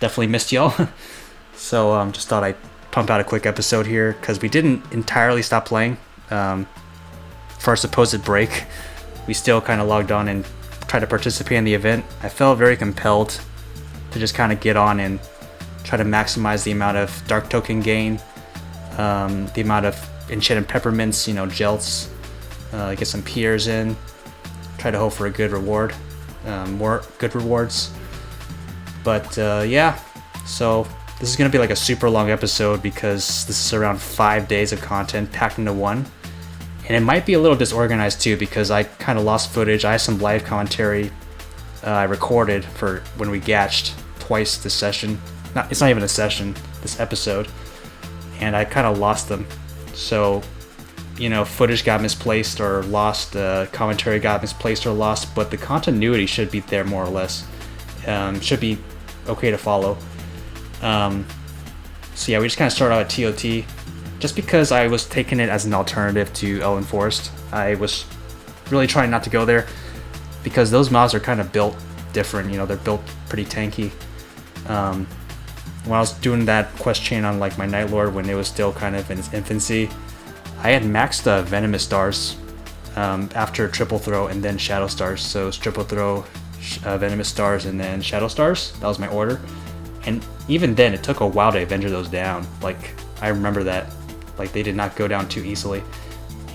definitely missed y'all. So just thought I'd pump out a quick episode here because we didn't entirely stop playing. For our supposed break, we still kind of logged on and tried to participate in the event. I felt very compelled to just kind of get on and try to maximize the amount of dark token gain, the amount of enchanted peppermints, gelts, get some peers in, try to hope for a good reward, more good rewards. But yeah, so this is going to be like a super long episode because this is around 5 days of content packed into one. And it might be a little disorganized too because I kind of lost footage. I have some live commentary I recorded for when we gatched twice this session. It's not even a session, this episode. And I kind of lost them. So, footage got misplaced or lost, commentary got misplaced or lost, but the continuity should be there more or less. Should be okay to follow. So yeah, we just kind of started out at TOT. Just because I was taking it as an alternative to Elven Forest. I was really trying not to go there because those mobs are kind of built different, they're built pretty tanky. When I was doing that quest chain on like my Night Lord when it was still kind of in its infancy, I had maxed Venomous Stars after Triple Throw and then Shadow Stars. So it was Triple Throw, Venomous Stars, and then Shadow Stars. That was my order. And even then, it took a while to Avenger those down. Like, I remember that. Like, they did not go down too easily.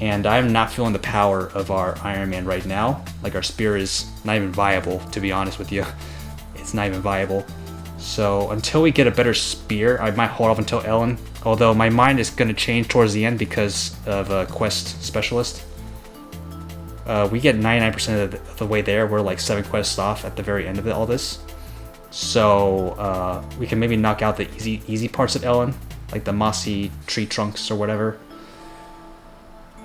And I'm not feeling the power of our Iron Man right now. Like, our spear is not even viable, to be honest with you. It's not even viable. So, until we get a better spear, I might hold off until Ellen. Although, my mind is going to change towards the end because of a quest specialist. We get 99% of the way there. We're like 7 quests off at the very end of all this. So, we can maybe knock out the easy parts of Ellen. Like the mossy tree trunks or whatever.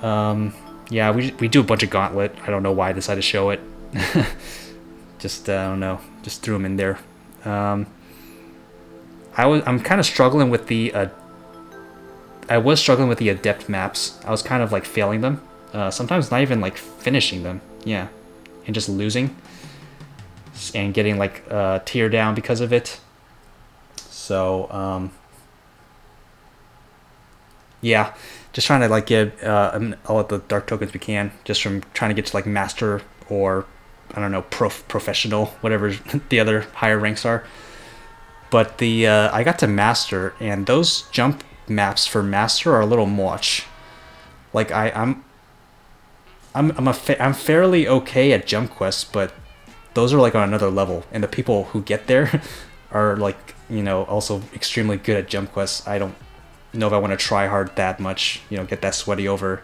Yeah, we do a bunch of gauntlet. I don't know why I decided to show it. Just I don't know. Just threw them in there. I'm kind of struggling with the. I was struggling with the adept maps. I was kind of like failing them. Sometimes not even like finishing them. Yeah, and just losing. And getting like tear down because of it. So yeah, just trying to like get all of the dark tokens we can, just from trying to get to like master or I don't know, professional, whatever the other higher ranks are. But the I got to master, and those jump maps for master are a little much. Like I'm fairly okay at jump quests, but those are like on another level, and the people who get there are like, also extremely good at jump quests. I don't know if I want to try hard that much, get that sweaty over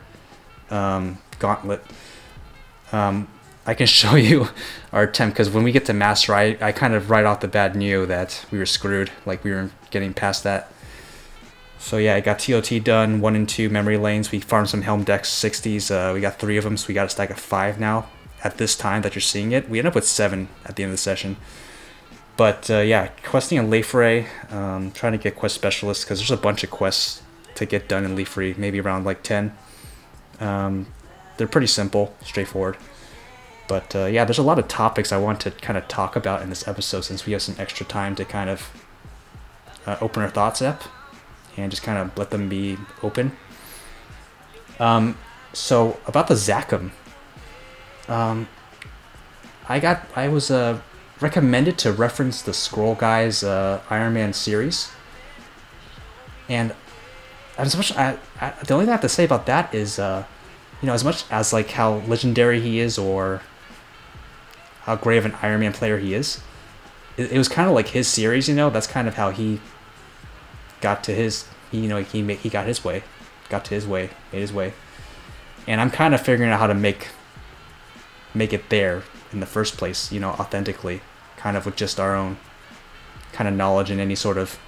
gauntlet. I can show you our attempt, because when we get to master, I kind of right off the bat knew that we were screwed, like we were getting past that. So yeah, I got TOT done, 1 and 2 memory lanes. We farmed some Helm Dex 60s. We got 3 of them, so we got a stack of 5 now. At this time that you're seeing it, we end up with 7 at the end of the session. But yeah, questing in Leafray, trying to get quest specialists because there's a bunch of quests to get done in Leafray, maybe around like 10. They're pretty simple, straightforward. But yeah, there's a lot of topics I want to kind of talk about in this episode since we have some extra time to kind of open our thoughts up and just kind of let them be open. So about the Zachum. I was recommended to reference the Scroll Guys Iron Man series, and the only thing I have to say about that is, as much as like how legendary he is or how great of an Iron Man player he is, it was kind of like his series. That's kind of how he got to his. He got his way, made his way, and I'm kind of figuring out how to make it there in the first place, authentically, kind of with just our own kind of knowledge and any sort of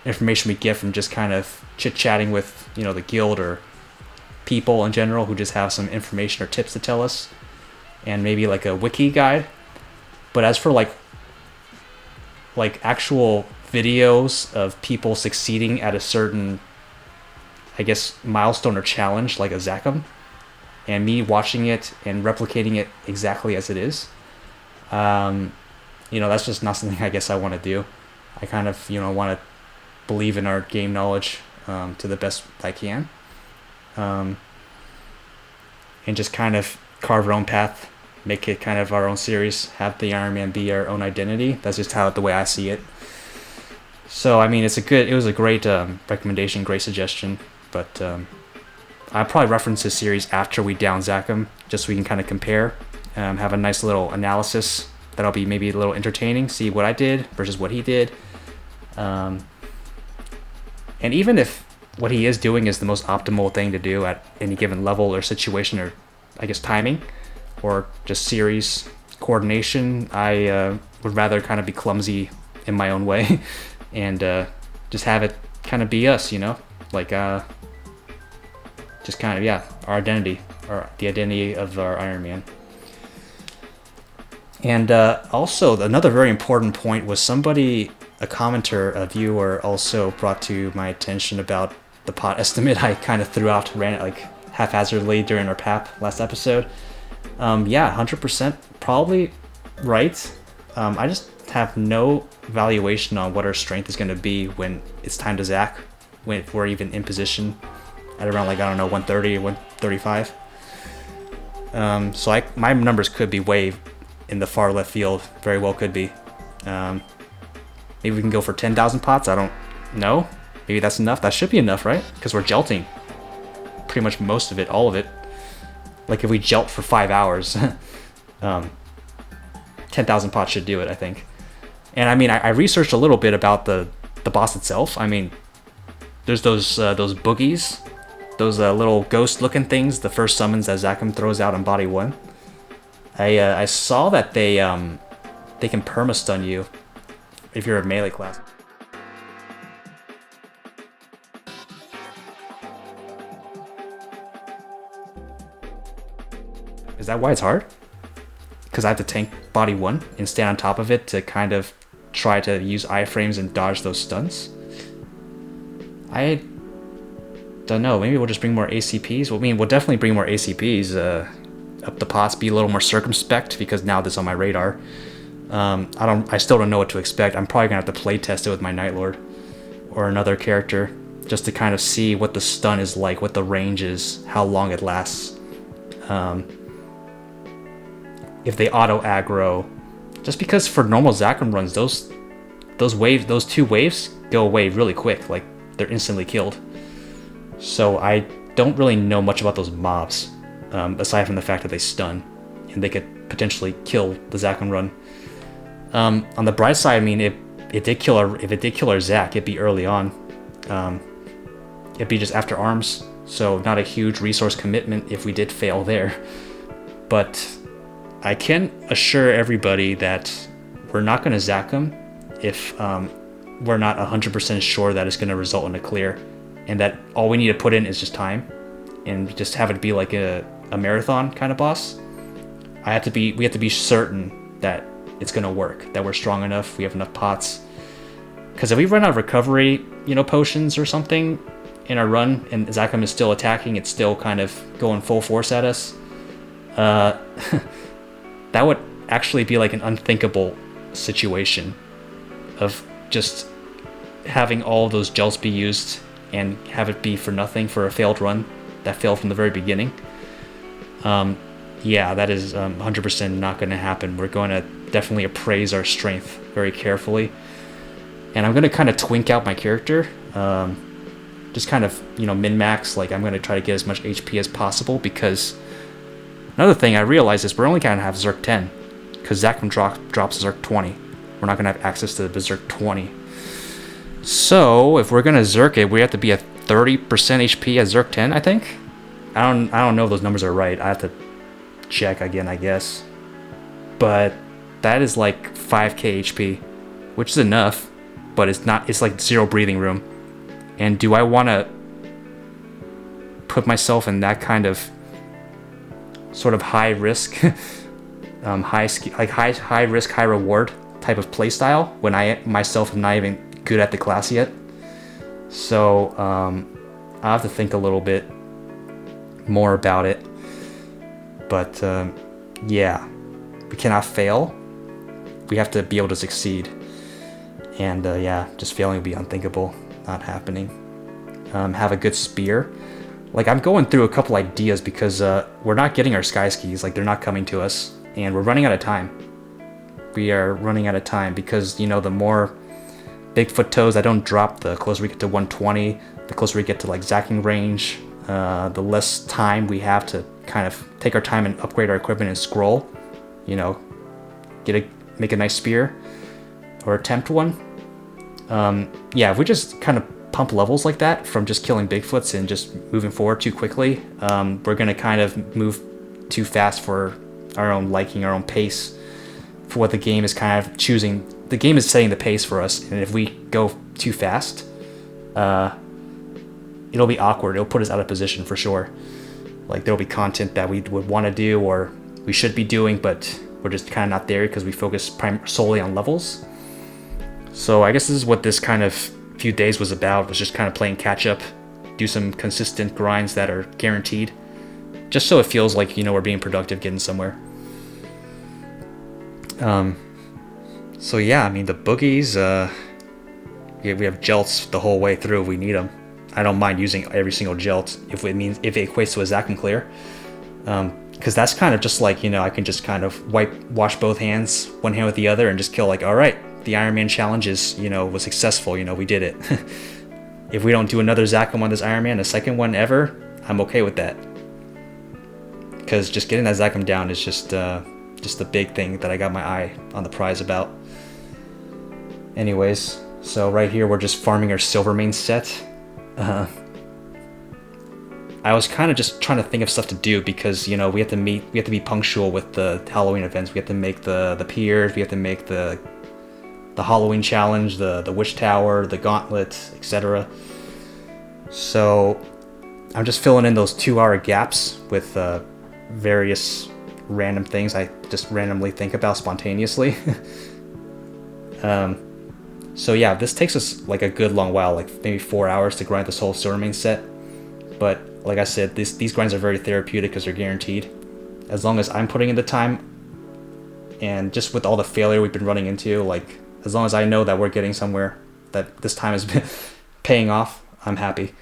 information we get from just kind of chit-chatting with, the guild or people in general who just have some information or tips to tell us, and maybe like a wiki guide. But as for like actual videos of people succeeding at a certain, I guess, milestone or challenge, like a Zachum, and me watching it and replicating it exactly as it is, that's just not something I guess I want to do. I kind of want to believe in our game knowledge to the best I can, and just kind of carve our own path, make it kind of our own series, have the Iron Man be our own identity. That's just the way I see it. So I mean, it was a great recommendation, great suggestion, but I'll probably reference this series after we down Zachum, just so we can kind of compare, have a nice little analysis that'll be maybe a little entertaining, see what I did versus what he did. And even if what he is doing is the most optimal thing to do at any given level or situation, or I guess timing, or just series coordination, I would rather kind of be clumsy in my own way and just have it kind of be us, like just kind of, our identity, or the identity of our Iron Man. And also another very important point was a commenter, a viewer, also brought to my attention about the pot estimate I kind of ran it like haphazardly during our PAP last episode. 100% probably right. I just have no valuation on what our strength is going to be when it's time to Zach, when we're even in position at around 130 or 135. So my numbers could be way in the far left field, very well could be. Maybe we can go for 10,000 pots. I don't know. Maybe that's enough. That should be enough, right? Because we're gelting pretty much most of it, all of it. Like if we gelt for 5 hours, 10,000 pots should do it, I think. And I mean, I researched a little bit about the boss itself. I mean, there's those boogies, those little ghost-looking things, the first summons that Zachum throws out in Body 1. I saw that they can perma-stun you if you're a melee class. Is that why it's hard? Because I have to tank Body 1 and stand on top of it to kind of try to use iframes and dodge those stuns? I don't know. Maybe we'll just bring more ACPs. Well, I mean, we'll definitely bring more ACPs up the pots, be a little more circumspect, because now this is on my radar. I still don't know what to expect. I'm probably gonna have to play test it with my Night Lord or another character, just to kind of see what the stun is like, what the range is, how long it lasts. If they auto aggro, just because for normal Zachum runs, those two waves go away really quick, like they're instantly killed. So I don't really know much about those mobs, aside from the fact that they stun and they could potentially kill the Zachum run. On the bright side, I mean, if it did kill our Zach, it'd be early on. It'd be just after arms, so not a huge resource commitment if we did fail there. But I can assure everybody that we're not going to Zachum if we're not 100% sure that it's going to result in a clear, and that all we need to put in is just time and just have it be like a marathon kind of boss. We have to be certain that it's going to work, that we're strong enough, we have enough pots. Because if we run out of recovery, potions or something in our run, and Zachum is still attacking, it's still kind of going full force at us, that would actually be like an unthinkable situation of just having all those gels be used and have it be for nothing, for a failed run that failed from the very beginning. That is 100% not going to happen. We're going to definitely appraise our strength very carefully, and I'm going to kind of twink out my character, just kind of min-max. Like, I'm going to try to get as much HP as possible, because another thing I realized is we're only going to have Zerk 10, because Zachum drops Zerk 20. We're not going to have access to the Berserk 20. So if we're going to Zerk it, we have to be at 30% HP at Zerk 10, I think. I don't know if those numbers are right. I have to check again, I guess. But that is like 5k HP, which is enough, but it's like 0 breathing room. And do I want to put myself in that kind of sort of high risk, high risk, high reward type of playstyle when I myself am not even good at the class yet? So I'll have to think a little bit more about it. But we cannot fail. We have to be able to succeed. And yeah, just failing would be unthinkable, not happening. Have a good spear. Like, I'm going through a couple ideas because we're not getting our sky skis. Like, they're not coming to us, and we're running out of time. We are running out of time because, you know, the more Bigfoot toes I don't drop, the closer we get to 120, the closer we get to like Zachum range, the less time we have to kind of take our time and upgrade our equipment and scroll, you know, make a nice spear or attempt one. Yeah, if we just kind of pump levels like that from just killing Bigfoots and just moving forward too quickly, we're gonna kind of move too fast for our own liking, our own pace, for what the game is kind of choosing. The game is setting the pace for us, and if we go too fast, it'll be awkward. It'll put us out of position for sure. Like, there'll be content that we would want to do or we should be doing, but we're just kind of not there because we focus solely on levels. So I guess this is what this kind of few days was about, was just kind of playing catch up, do some consistent grinds that are guaranteed, just so it feels like, you know, we're being productive, getting somewhere. So yeah, I mean, the boogies, yeah, we have jelts the whole way through if we need them. I don't mind using every single gelt if it equates to a Zachum clear. Because that's kind of just like, you know, I can just kind of wash both hands, one hand with the other, and just kill, like, all right, the Iron Man challenge is, you know, was successful, you know, we did it. If we don't do another Zachum on this Iron Man, a second one ever, I'm okay with that. Because just getting that Zachum down is just the big thing that I got my eye on the prize about. Anyways, so right here we're just farming our Silvermane set. I was kind of just trying to think of stuff to do because, you know, we have to be punctual with the Halloween events. We have to make the piers, we have to make the Halloween challenge, the Witch Tower, the gauntlet, etc. So I'm just filling in those 2-hour gaps with various random things I just randomly think about spontaneously. So yeah, this takes us like a good long while, like maybe 4 hours to grind this whole Silvermane set. But like I said, these grinds are very therapeutic because they're guaranteed. As long as I'm putting in the time, and just with all the failure we've been running into, like, as long as I know that we're getting somewhere, that this time has been paying off, I'm happy.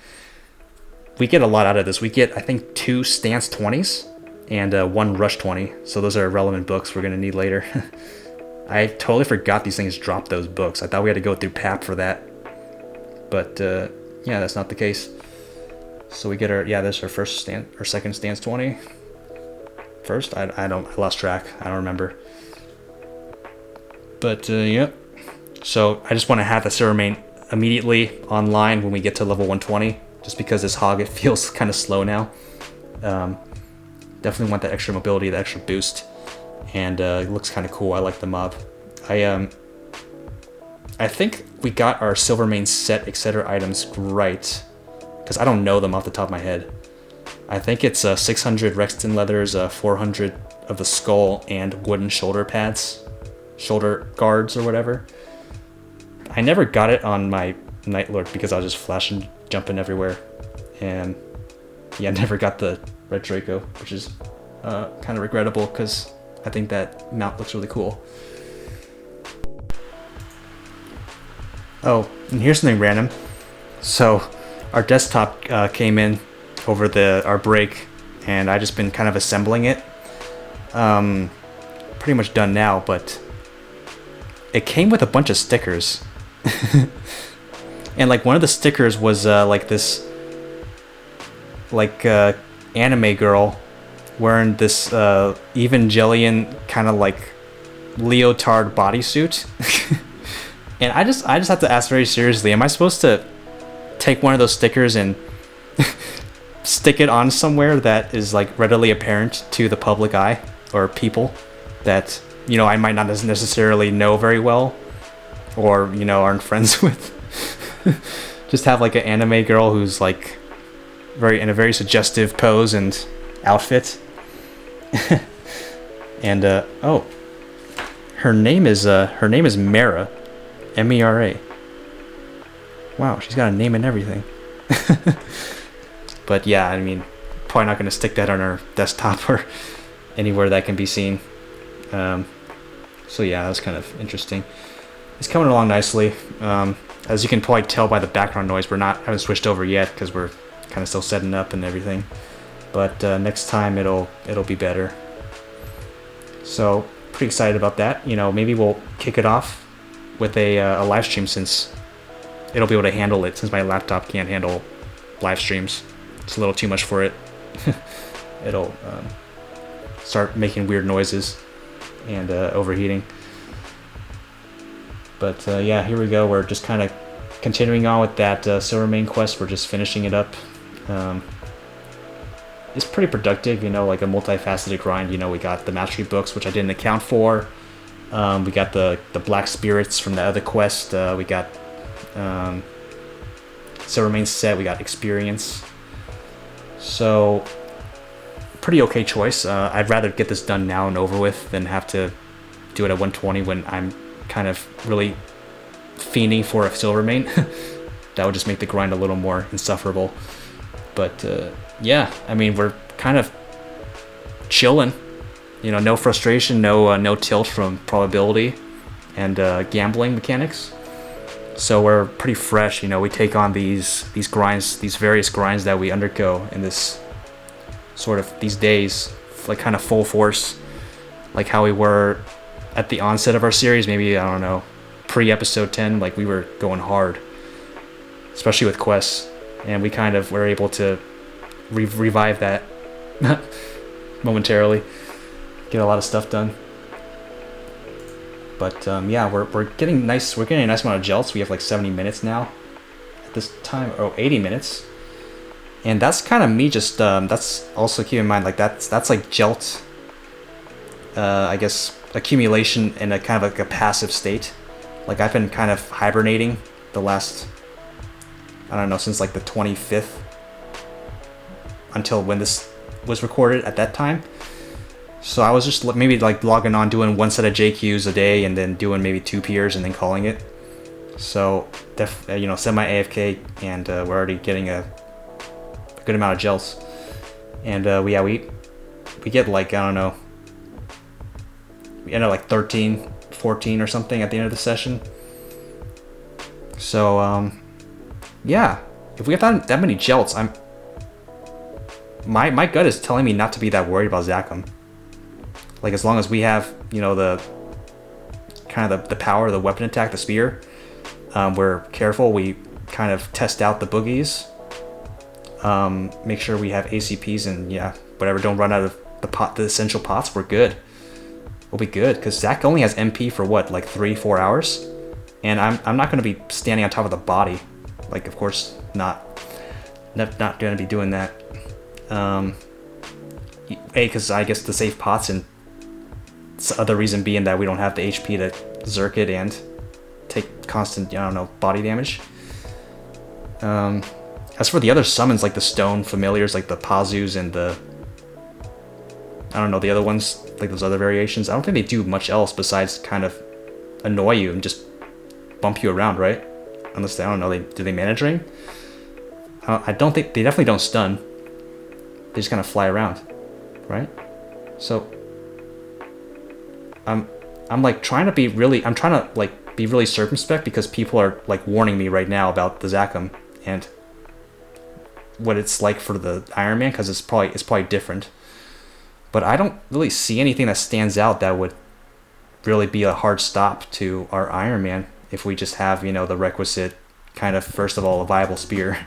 We get a lot out of this. We get, I think, 2 stance 20s and 1 rush 20. So those are relevant books we're going to need later. I totally forgot these things drop those books. I thought we had to go through PAP for that. But yeah, that's not the case. So we get our, yeah, this is our second stance 20. First? I lost track. I don't remember. But yeah. So I just want to have the Silvermane immediately online when we get to level 120, just because this hog, it feels kind of slow now. Definitely want that extra mobility, that extra boost, and it looks kind of cool. I like the mob. I think we got our Silvermane set, etc. items right, because I don't know them off the top of my head. I think it's 600 Rexton leathers, 400 of the skull, and wooden shoulder pads, shoulder guards or whatever. I never got it on my Night Lord because I was just flashing, jumping everywhere, and yeah, I never got the Red Draco, which is kind of regrettable because I think that mount looks really cool. Oh, and here's something random. So our desktop came in over our break, and I just been kind of assembling it. Pretty much done now, but it came with a bunch of stickers. And like one of the stickers was like this like anime girl wearing this Evangelion kind of like leotard bodysuit. And I just have to ask very seriously, am I supposed to take one of those stickers and stick it on somewhere that is like readily apparent to the public eye or people that, you know, I might not necessarily know very well or, you know, aren't friends with? Just have like an anime girl who's like in a very suggestive pose and outfit. And oh, her name is Mera, M-E-R-A. Wow, she's got a name and everything. But yeah, I mean, probably not going to stick that on our desktop or anywhere that can be seen. So yeah, that was kind of interesting. It's coming along nicely. As you can probably tell by the background noise, we haven't switched over yet because we're kind of still setting up and everything. But next time it'll be better. So pretty excited about that. Maybe we'll kick it off with a live stream, since it'll be able to handle it, since my laptop can't handle live streams. It's a little too much for it. It'll start making weird noises and overheating. But yeah, here we go. We're just kind of continuing on with that Silvermane quest. We're just finishing it up. It's pretty productive, like a multifaceted grind. We got the mastery books, which I didn't account for. We got the black spirits from the other quest. We got Silvermane set. We got experience. So pretty okay choice. I'd rather get this done now and over with than have to do it at 120 when I'm kind of really fiending for a Silvermane. That would just make the grind a little more insufferable. But yeah, I mean, we're kind of chilling. No frustration, no tilt from probability and gambling mechanics. So we're pretty fresh. We take on these grinds, these various grinds that we undergo in this sort of these days, like kind of full force, like how we were at the onset of our series. Maybe, I don't know, pre-episode 10, like we were going hard, especially with quests, and we kind of were able to revive that momentarily, get a lot of stuff done. But yeah, we're getting a nice amount of gels. We have like 70 minutes now at this time, 80 minutes. And that's kind of me just, that's also, keep in mind, like that's like gelt, I guess, accumulation in a kind of like a passive state. Like I've been kind of hibernating the last, I don't know, since like the 25th until when this was recorded at that time. So I was just maybe like logging on, doing one set of JQs a day, and then doing maybe 2 peers and then calling it. So semi AFK, and we're already getting a good amount of gels. And yeah, we get like, I don't know, we end up like 13, 14 or something at the end of the session. So yeah, if we have that many gels, my gut is telling me not to be that worried about Zachum. Like as long as we have, the kind of the power, the weapon attack, the spear, we're careful. We kind of test out the boogies, make sure we have ACPs, and yeah, whatever. Don't run out of the essential pots. We're good. We'll be good, because Zach only has MP for what, like 3-4 hours, and I'm not going to be standing on top of the body. Like, of course not going to be doing that. Because I guess to save pots, and the other reason being that we don't have the HP to zerk it and take constant, I don't know, body damage. As for the other summons, like the stone familiars, like the Pazus and the, I don't know, the other ones, like those other variations, I don't think they do much else besides kind of annoy you and just bump you around, right? Unless they, I don't know, do they mana drain? I don't think, they definitely don't stun. They just kind of fly around, right? So I'm like trying to be really circumspect, because people are like warning me right now about the Zachum and what it's like for the Iron Man, because it's probably different. But I don't really see anything that stands out that would really be a hard stop to our Iron Man if we just have, the requisite kind of, first of all, a viable spear.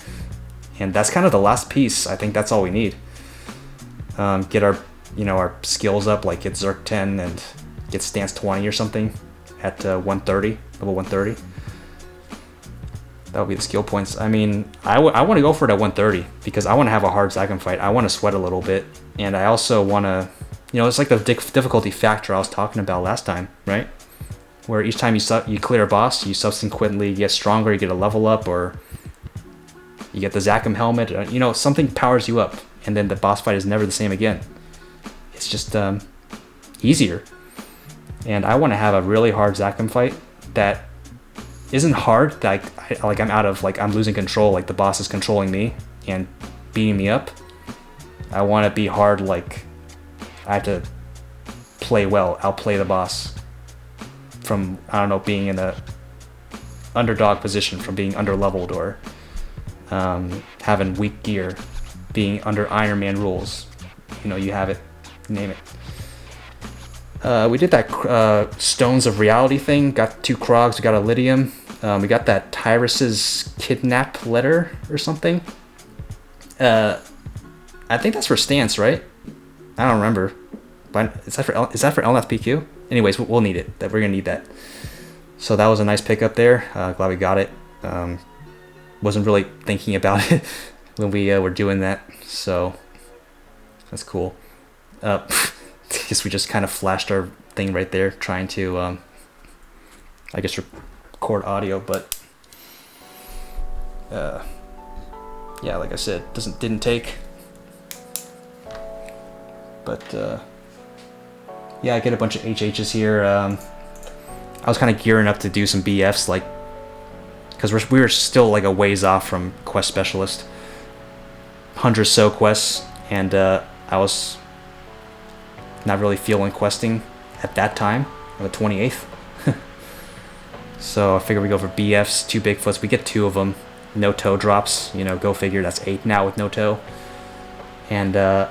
And that's kind of the last piece. I think that's all we need. Get our, our skills up, like get Zerk 10 and get stance 20 or something at 130, level 130. That would be the skill points. I mean, I want to go for it at 130 because I want to have a hard Zachum fight. I want to sweat a little bit, and I also want to, it's like the difficulty factor I was talking about last time, right? Where each time you clear a boss, you subsequently get stronger, you get a level up, or you get the Zachum helmet. Something powers you up, and then the boss fight is never the same again. It's just easier. And I want to have a really hard Zachum fight that isn't hard, that I'm losing control, like the boss is controlling me and beating me up. I want to be hard, like I have to play well, outplay the boss from, I don't know, being in a underdog position from being underleveled, or having weak gear, being under Iron Man rules. You have it, name it. We did that Stones of Reality thing, got 2 Krogs, we got a Lydium, we got that Tyrus's kidnap letter or something. I think that's for Stance, right? I don't remember. But is that for Elnath PQ? Anyways, we'll need it. We're gonna need that. So that was a nice pickup there. Glad we got it. Wasn't really thinking about it when we were doing that, so that's cool. I guess we just kind of flashed our thing right there, trying to, I guess, record audio, but yeah, like I said, didn't take. But yeah, I get a bunch of HHs here. I was kind of gearing up to do some BFs, like, because we were still like a ways off from quest specialist, 100 so quests, and I was not really feeling questing at that time on the 28th. So I figured we go for BFs, 2 Bigfoots. We get 2 of them, no toe drops. Go figure. That's 8 now with no toe. And I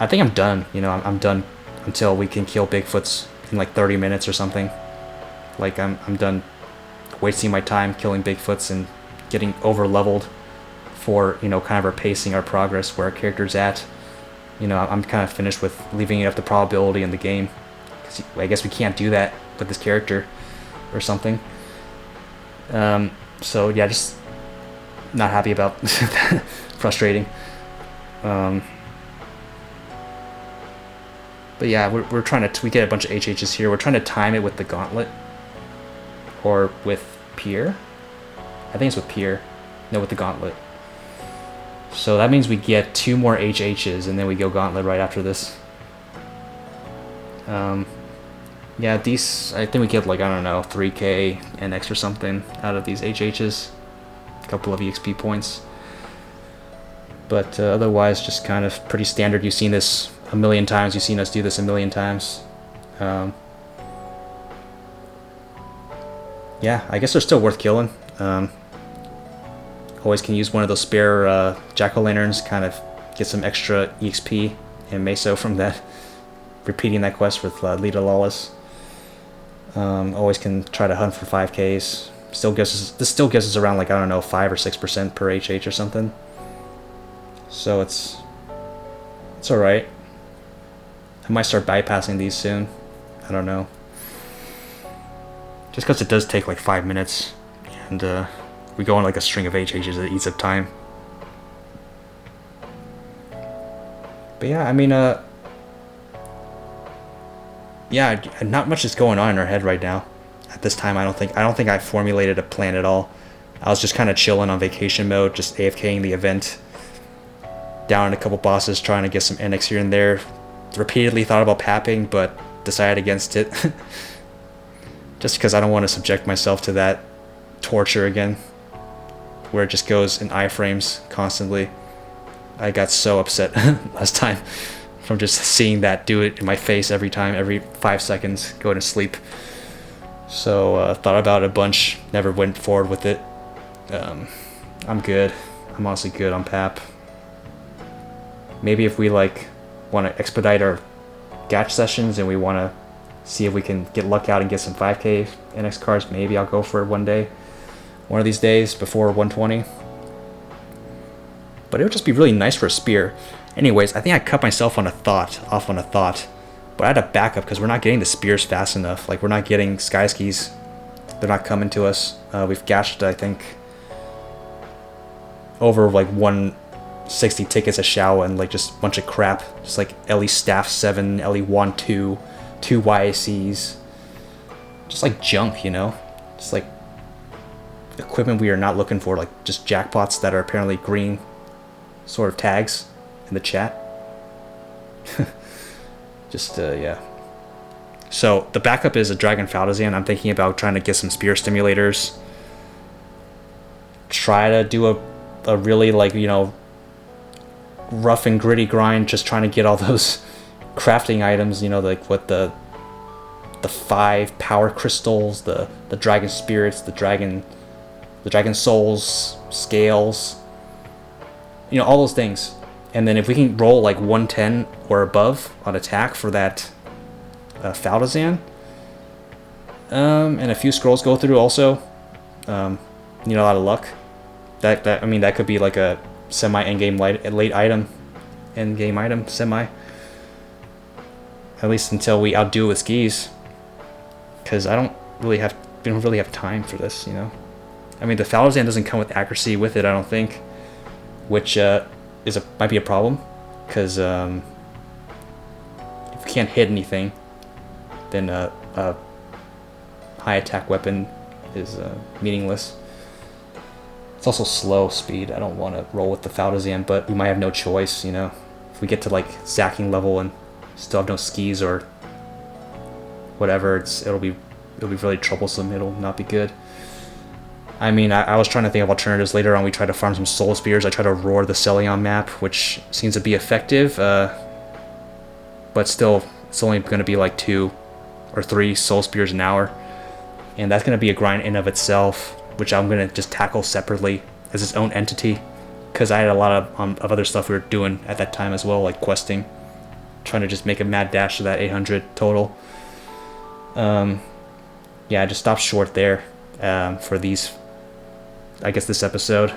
think I'm done. I'm done until we can kill Bigfoots in like 30 minutes or something. Like I'm done wasting my time killing Bigfoots and getting over leveled for kind of replacing our progress where our character's at. I'm kind of finished with leaving it up to probability in the game, because I guess we can't do that with this character or something. So yeah, just not happy about that. Frustrating. But yeah, we're trying to, we get a bunch of HHs here. We're trying to time it with the gauntlet, or with Pier. I think it's with Pier. No, with the gauntlet. So that means we get 2 more HHs, and then we go gauntlet right after this. Yeah, these, I think we get like, I don't know, 3k NX or something out of these HHs. A couple of EXP points. But otherwise, just kind of pretty standard. You've seen this a million times. You've seen us do this a million times. Yeah, I guess they're still worth killing. Always can use one of those spare jack-o'-lanterns, kind of get some extra EXP and Meso from that. Repeating that quest with Lita Lawless. Always can try to hunt for 5Ks. This still gives us around, like, I don't know, 5 or 6% per HH or something. So it's alright. I might start bypassing these soon. I don't know. Just because it does take like 5 minutes, and we go on like a string of HHs that eats up time. But yeah, I mean, yeah, not much is going on in our head right now. At this time, I don't think I formulated a plan at all. I was just kind of chilling on vacation mode, just AFKing the event, down a couple bosses, trying to get some NX here and there. Repeatedly thought about papping, but decided against it. Just because I don't want to subject myself to that torture again, where it just goes in iframes constantly. I got so upset last time from just seeing that do it in my face every time, every 5 seconds, go to sleep. So thought about it a bunch, never went forward with it. I'm good. I'm honestly good on PAP. Maybe if we like want to expedite our gatch sessions and we want to see if we can get luck out and get some 5k NX cards, maybe I'll go for it one day, one of these days before 120. But it would just be really nice for a spear. Anyways, I think I cut myself off on a thought, but I had a backup because we're not getting the spears fast enough. Like, we're not getting sky skis. They're not coming to us. We've gashed, I think, over like 160 tickets a Shaowa and like just a bunch of crap. Just like Ellie Staff 7, Ellie Wand 2, 2 YACs. Just like junk, you know? Just like equipment we are not looking for, like just jackpots that are apparently green sort of tags in the chat. Just, yeah. So the backup is a Dragon Faldazan. I'm thinking about trying to get some spear stimulators. Try to do a really, like, you know, rough and gritty grind, just trying to get all those crafting items, you know, like what the the 5 power crystals, the dragon spirits, the dragon souls, scales, all those things. And then if we can roll like 110 or above on attack for that Faldazan, and a few scrolls go through also, a lot of luck. That could be like a semi endgame late item, endgame item, semi. At least until we outdo it with skis, because we don't really have time for this, The Faldazan doesn't come with accuracy with it, I don't think, which might be a problem, because if we can't hit anything, then a high attack weapon is meaningless. It's also slow speed. I don't want to roll with the Faldazan, but we might have no choice, If we get to like Zachum level and still have no skis or whatever, it'll be really troublesome. It'll not be good. I was trying to think of alternatives. Later on, we tried to farm some soul spears. I tried to roar the Celion map, which seems to be effective, but still, it's only going to be like 2 or 3 soul spears an hour, and that's going to be a grind in of itself, which I'm going to just tackle separately as its own entity, because I had a lot of other stuff we were doing at that time as well, like questing, trying to just make a mad dash to that 800 total. I just stopped short there for this episode,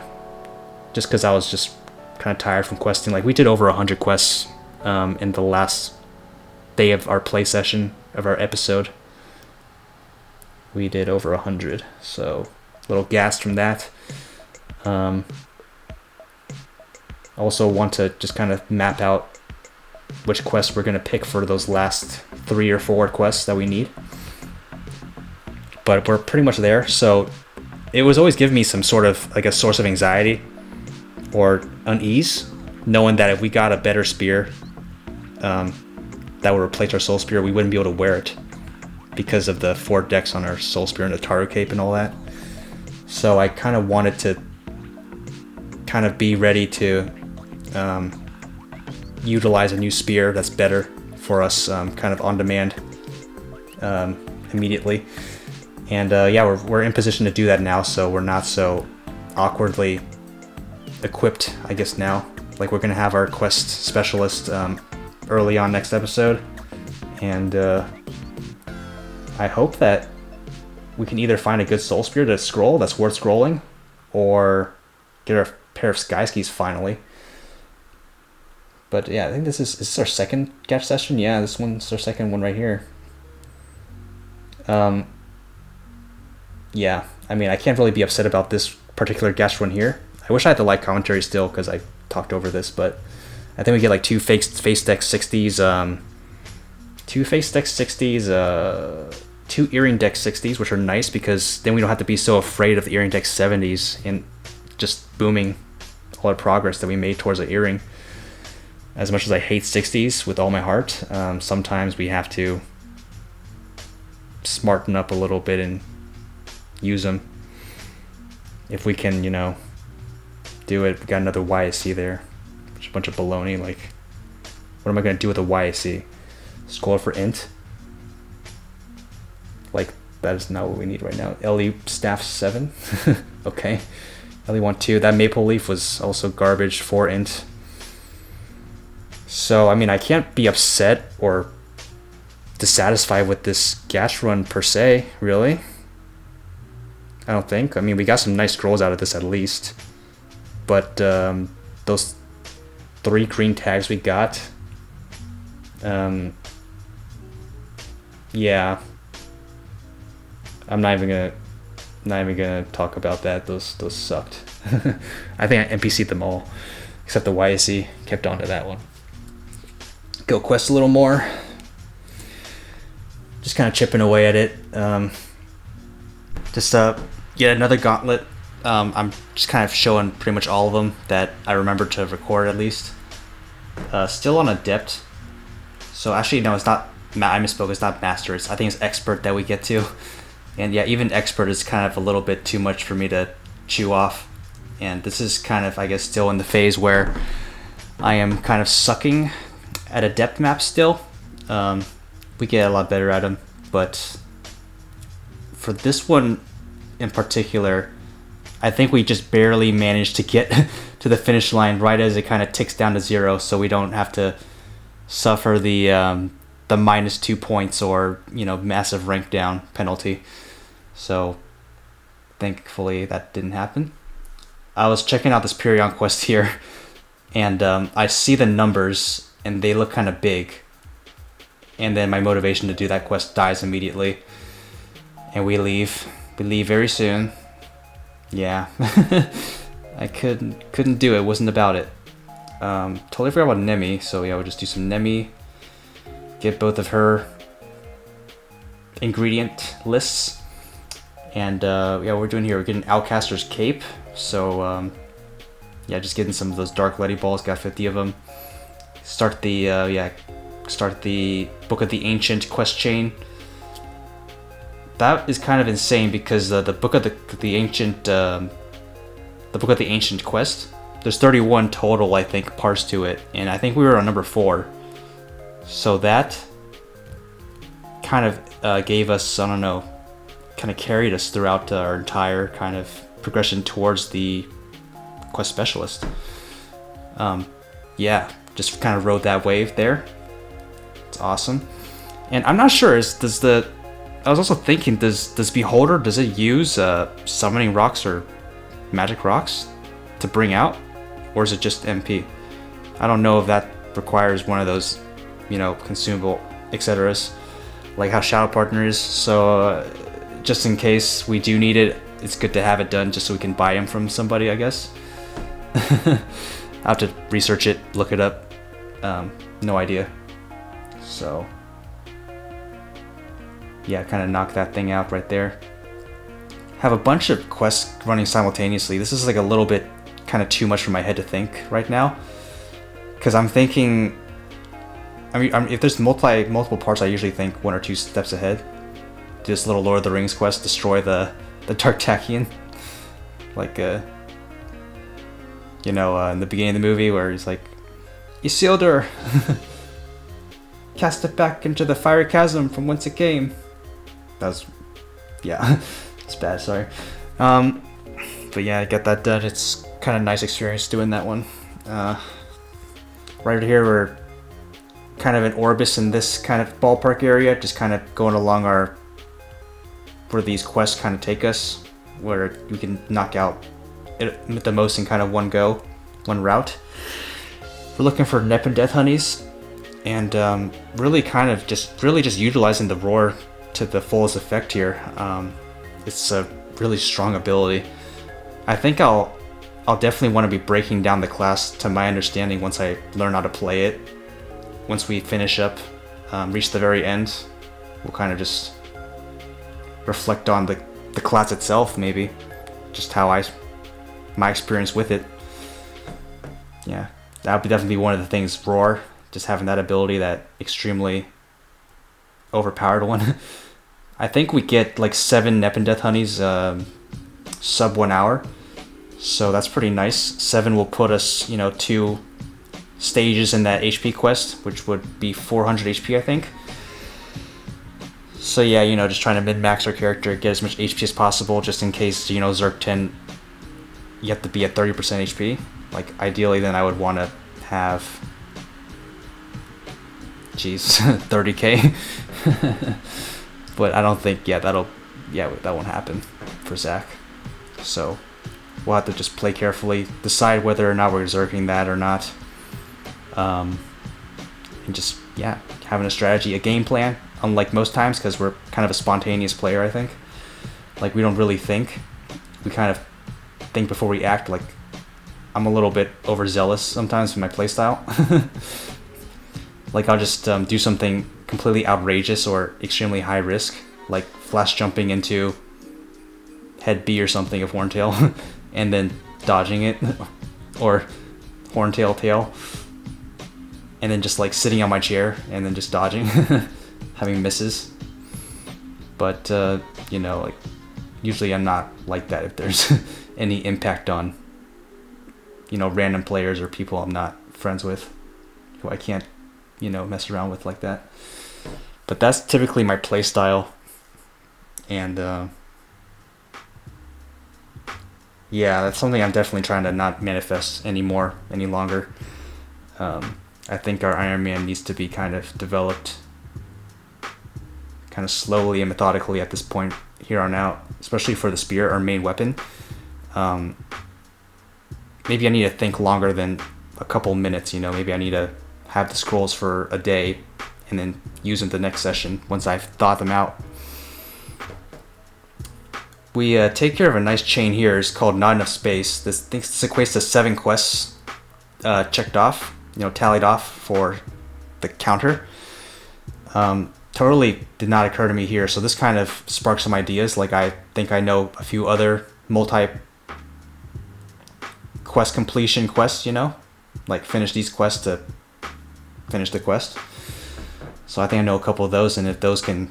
just because I was just kind of tired from questing. Like, we did over 100 quests in the last day of our play session of our episode. We did over 100, so a little gassed from that. Also want to just kind of map out which quests we're going to pick for those last 3 or 4 quests that we need. But we're pretty much there, so it was always giving me some sort of like a source of anxiety or unease, knowing that if we got a better spear that would replace our soul spear, we wouldn't be able to wear it because of the 4 decks on our soul spear and the Taru cape and all that. So I kind of wanted to kind of be ready to utilize a new spear that's better for us, kind of on demand, immediately. And we're in position to do that now, so we're not so awkwardly equipped, I guess, now. Like, we're going to have our quest specialist early on next episode, and I hope that we can either find a good soul spear to scroll that's worth scrolling, or get a pair of sky skis finally. But yeah, I think this is our second catch session. Yeah, this one's our second one right here. Yeah, I can't really be upset about this particular guest run here. I wish I had the light commentary still, because I talked over this, but I think we get like 2 face deck 60s, 2 face deck 60s, 2 earring deck 60s, which are nice, because then we don't have to be so afraid of the earring deck 70s and just booming all our progress that we made towards the earring. As much as I hate 60s with all my heart, sometimes we have to smarten up a little bit and use them. If we can, do it. We got another YSC there, which is a bunch of baloney. Like, what am I going to do with a YSC? Scroll for int? Like, that is not what we need right now. LE staff 7? Okay. LE 1-2. That maple leaf was also garbage for int. So, I can't be upset or dissatisfied with this gash run per se, really. I don't think. We got some nice scrolls out of this at least. But those 3 green tags we got, yeah, I'm not even gonna talk about that. Those sucked. I think I NPC'd them all, except the YSC. Kept on to that one. Go quest a little more. Just kind of chipping away at it. Just yet another gauntlet. I'm just kind of showing pretty much all of them that I remember to record at least. Still on adept. So actually, no, it's not. I misspoke. It's not master. I think it's expert that we get to. And yeah, even expert is kind of a little bit too much for me to chew off. And this is kind of, I guess, still in the phase where I am kind of sucking at adept maps still. We get a lot better at them. but for this one in particular, I think we just barely managed to get to the finish line right as it kind of ticks down to 0, so we don't have to suffer the -2 points or massive rank down penalty. So thankfully that didn't happen. I was checking out this Perion quest here, and I see the numbers and they look kind of big, and then my motivation to do that quest dies immediately, and we leave very soon. Yeah. I couldn't do it. It wasn't about it. Totally forgot about Nemi, so yeah, we'll just do some Nemi, get both of her ingredient lists, and yeah, what we're doing here, we're getting Outcaster's Cape, so yeah, just getting some of those Dark Letty balls, got 50 of them. Start the Book of the Ancient quest chain. That is kind of insane because the Book of the Ancient quest, there's 31 total, I think, parts to it, and I think we were on number 4. So that kind of gave us, I don't know, kind of carried us throughout our entire kind of progression towards the quest specialist. Yeah, just kind of rode that wave there. It's awesome. And I'm not sure, I was also thinking, does Beholder, does it use summoning rocks or magic rocks to bring out, or is it just MP? I don't know if that requires one of those, consumable etceteras, like how Shadow Partner is. So just in case we do need it, it's good to have it done just so we can buy them from somebody, I guess. I'll have to research it, look it up. No idea. So yeah, kind of knock that thing out right there. Have a bunch of quests running simultaneously. This is like a little bit kind of too much for my head to think right now, because I'm thinking, if there's multiple parts, I usually think 1 or 2 steps ahead. Do this little Lord of the Rings quest, destroy the Dark Tachyon, like in the beginning of the movie where he's like, Isildur, cast it back into the fiery chasm from whence it came. That was, yeah, it's bad, sorry. But yeah, I got that done. It's kind of nice experience doing that one. Right here, we're kind of in Orbis in this kind of ballpark area, just kind of going along where these quests kind of take us, where we can knock out it at the most in kind of one route. We're looking for Nep and Death Honeys, and really just utilizing the roar to the fullest effect here. It's a really strong ability. I think I'll definitely want to be breaking down the class to my understanding once I learn how to play it. Once we finish up, reach the very end, we'll kind of just reflect on the class itself, maybe just how my experience with it. Yeah, that would definitely be one of the things. Roar, just having that ability, that extremely overpowered one. I think we get like 7 Nep and Death Honeys sub 1 hour, so that's pretty nice. 7 will put us 2 stages in that HP quest, which would be 400 HP, I think. So yeah, just trying to min-max our character, get as much HP as possible, just in case, Zerg 10, you have to be at 30% HP. Like, ideally, then I would want to have, 30k. But I don't think, that won't happen for Zach. So we'll have to just play carefully, decide whether or not we're Zerging that or not. And just, having a strategy, a game plan, unlike most times, because we're kind of a spontaneous player, I think. Like, we don't really think. We kind of think before we act. Like, I'm a little bit overzealous sometimes in my playstyle. Like, I'll just do something completely outrageous or extremely high risk, like flash jumping into head B or something of Horntail, and then dodging it, or Horntail tail, and then just like sitting on my chair and then just dodging, having misses. But like, usually I'm not like that if there's any impact on random players or people I'm not friends with, who I can't mess around with like that. But that's typically my play style. And yeah, that's something I'm definitely trying to not manifest any longer. I think our Iron Man needs to be kind of developed kind of slowly and methodically at this point here on out, especially for the spear, our main weapon. Maybe I need to think longer than a couple minutes, maybe I need to have the scrolls for a day and then use them the next session once I've thought them out. We take care of a nice chain here. It's called Not Enough Space. This equates to 7 quests checked off, tallied off for the counter. Totally did not occur to me here. So this kind of sparked some ideas. Like I think I know a few other multi-quest completion quests, like finish these quests to finish the quest. So I think I know a couple of those, and if those can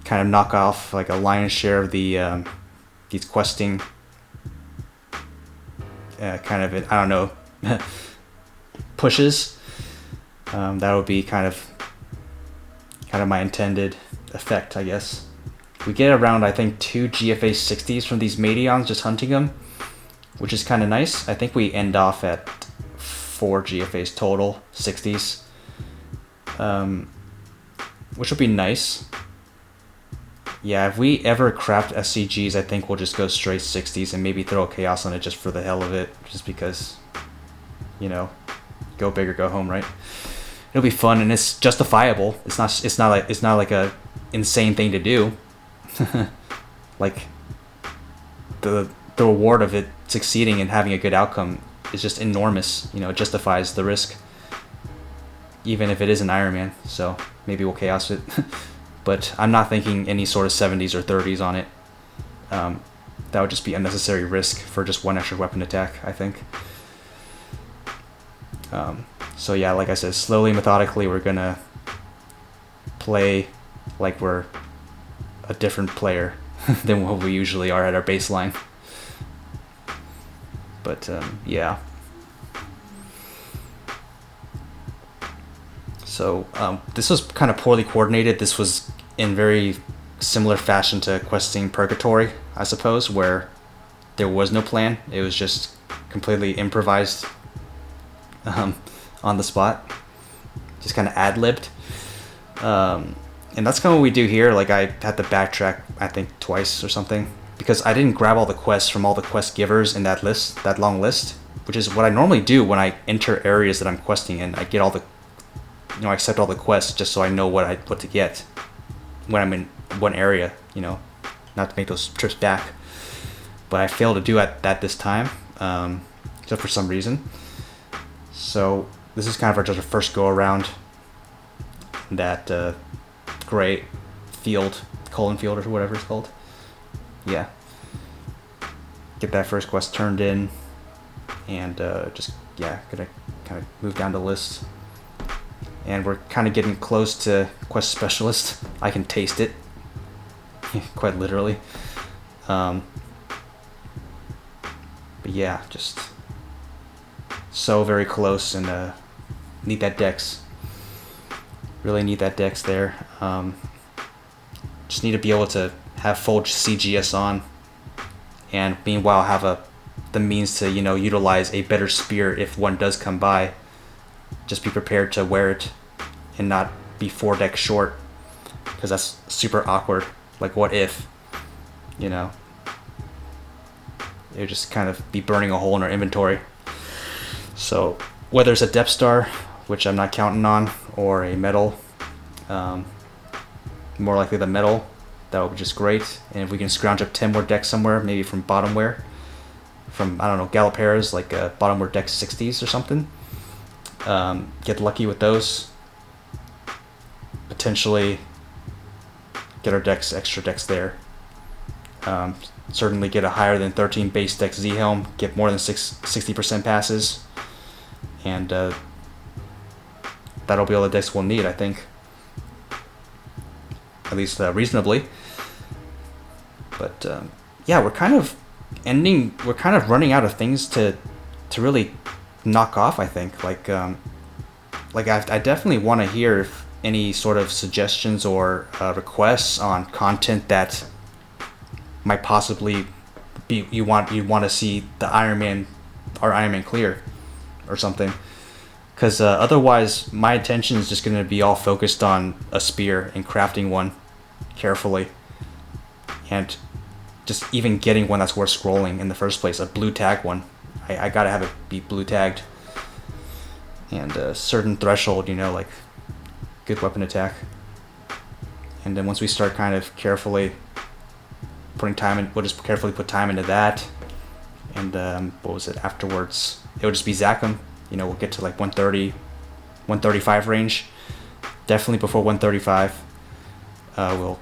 kind of knock off like a lion's share of the these questing kind of I don't know pushes, that would be kind of my intended effect, I guess. We get around I think 2 GFA 60s from these Madions just hunting them, which is kind of nice. I think we end off at 4 GFAs total 60s, which would be nice. Yeah, if we ever craft SCGs, I think we'll just go straight 60s and maybe throw a chaos on it just for the hell of it, just because, go big or go home, right? It'll be fun and it's justifiable. It's not like a insane thing to do. Like the reward of it succeeding and having a good outcome is just enormous. It justifies the risk, even if it is an Iron Man. So maybe we'll chaos it. But I'm not thinking any sort of 70s or 30s on it. That would just be unnecessary risk for just 1 extra weapon attack, I think. So yeah, like I said, slowly, methodically, we're gonna play like we're a different player than what we usually are at our baseline. But yeah. So this was kind of poorly coordinated. This was in very similar fashion to questing Purgatory, I suppose, where there was no plan. It was just completely improvised on the spot, just kind of ad-libbed. And that's kind of what we do here. Like I had to backtrack, I think, twice or something, because I didn't grab all the quests from all the quest givers in that long list, which is what I normally do when I enter areas that I'm questing in. I get all the I accept all the quests just so I know what to get when I'm in one area, not to make those trips back. But I failed to do that this time, except for some reason. So this is kind of just our first go around that gray field, colon field or whatever it's called. Yeah. Get that first quest turned in, and gonna kind of move down the list. And we're kind of getting close to Quest Specialist. I can taste it, quite literally. But yeah, just so very close, and need that dex. Really need that dex there. Just need to be able to have full CGS on, and meanwhile have the means to utilize a better spear if one does come by. Just be prepared to wear it and not be 4 decks short, because that's super awkward. Like, what if, it would just kind of be burning a hole in our inventory. So whether it's a Depth Star, which I'm not counting on, or a metal, more likely the metal, that would be just great. And if we can scrounge up 10 more decks somewhere, maybe from bottomware, from, I don't know, Gallopera's, like bottomware deck 60s or something. Get lucky with those. Potentially get our extra decks there. Certainly get a higher than 13 base deck Z-Helm, get more than 60% passes, and that'll be all the decks we'll need, I think. At least reasonably. But yeah, we're kind of running out of things to really knock off, I think. I definitely want to hear any sort of suggestions or requests on content that might possibly be you want to see the Iron Man clear or something. Because otherwise, my attention is just going to be all focused on a spear and crafting one carefully. And just even getting one that's worth scrolling in the first place, a blue tag one. I gotta have it be blue tagged. And a certain threshold, like good weapon attack. And then once we start kind of carefully putting time in, we'll just carefully put time into that. And what was it afterwards? It would just be Zachum. We'll get to like 130, 135 range. Definitely before 135. We'll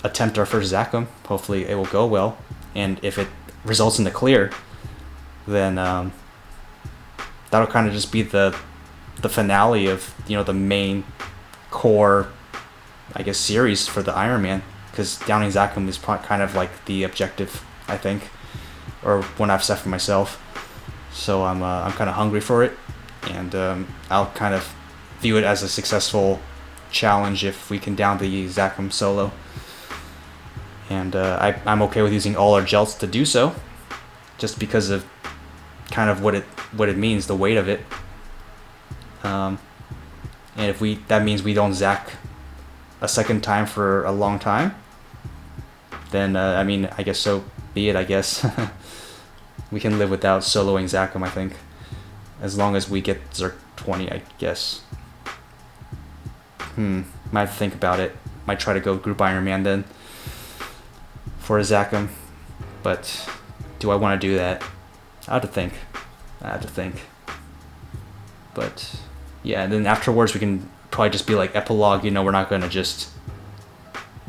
attempt our first Zachum. Hopefully it will go well. And if it results in the clear, then that'll kind of just be the finale of, the main core, I guess, series for the Iron Man. Because downing Zachum is kind of like the objective, I think. Or one I've set for myself. So I'm kind of hungry for it, and I'll kind of view it as a successful challenge if we can down the Zachum solo. And I'm okay with using all our gels to do so, just because of kind of what it means, the weight of it. And if that means we don't Zach a second time for a long time, then I guess so be it. I guess. We can live without soloing Zachum, I think. As long as we get Zerk 20, I guess. Might think about it. Might try to go group Iron Man then. For a Zachum. But do I want to do that? I have to think. But yeah, and then afterwards we can probably just be like epilogue, we're not going to just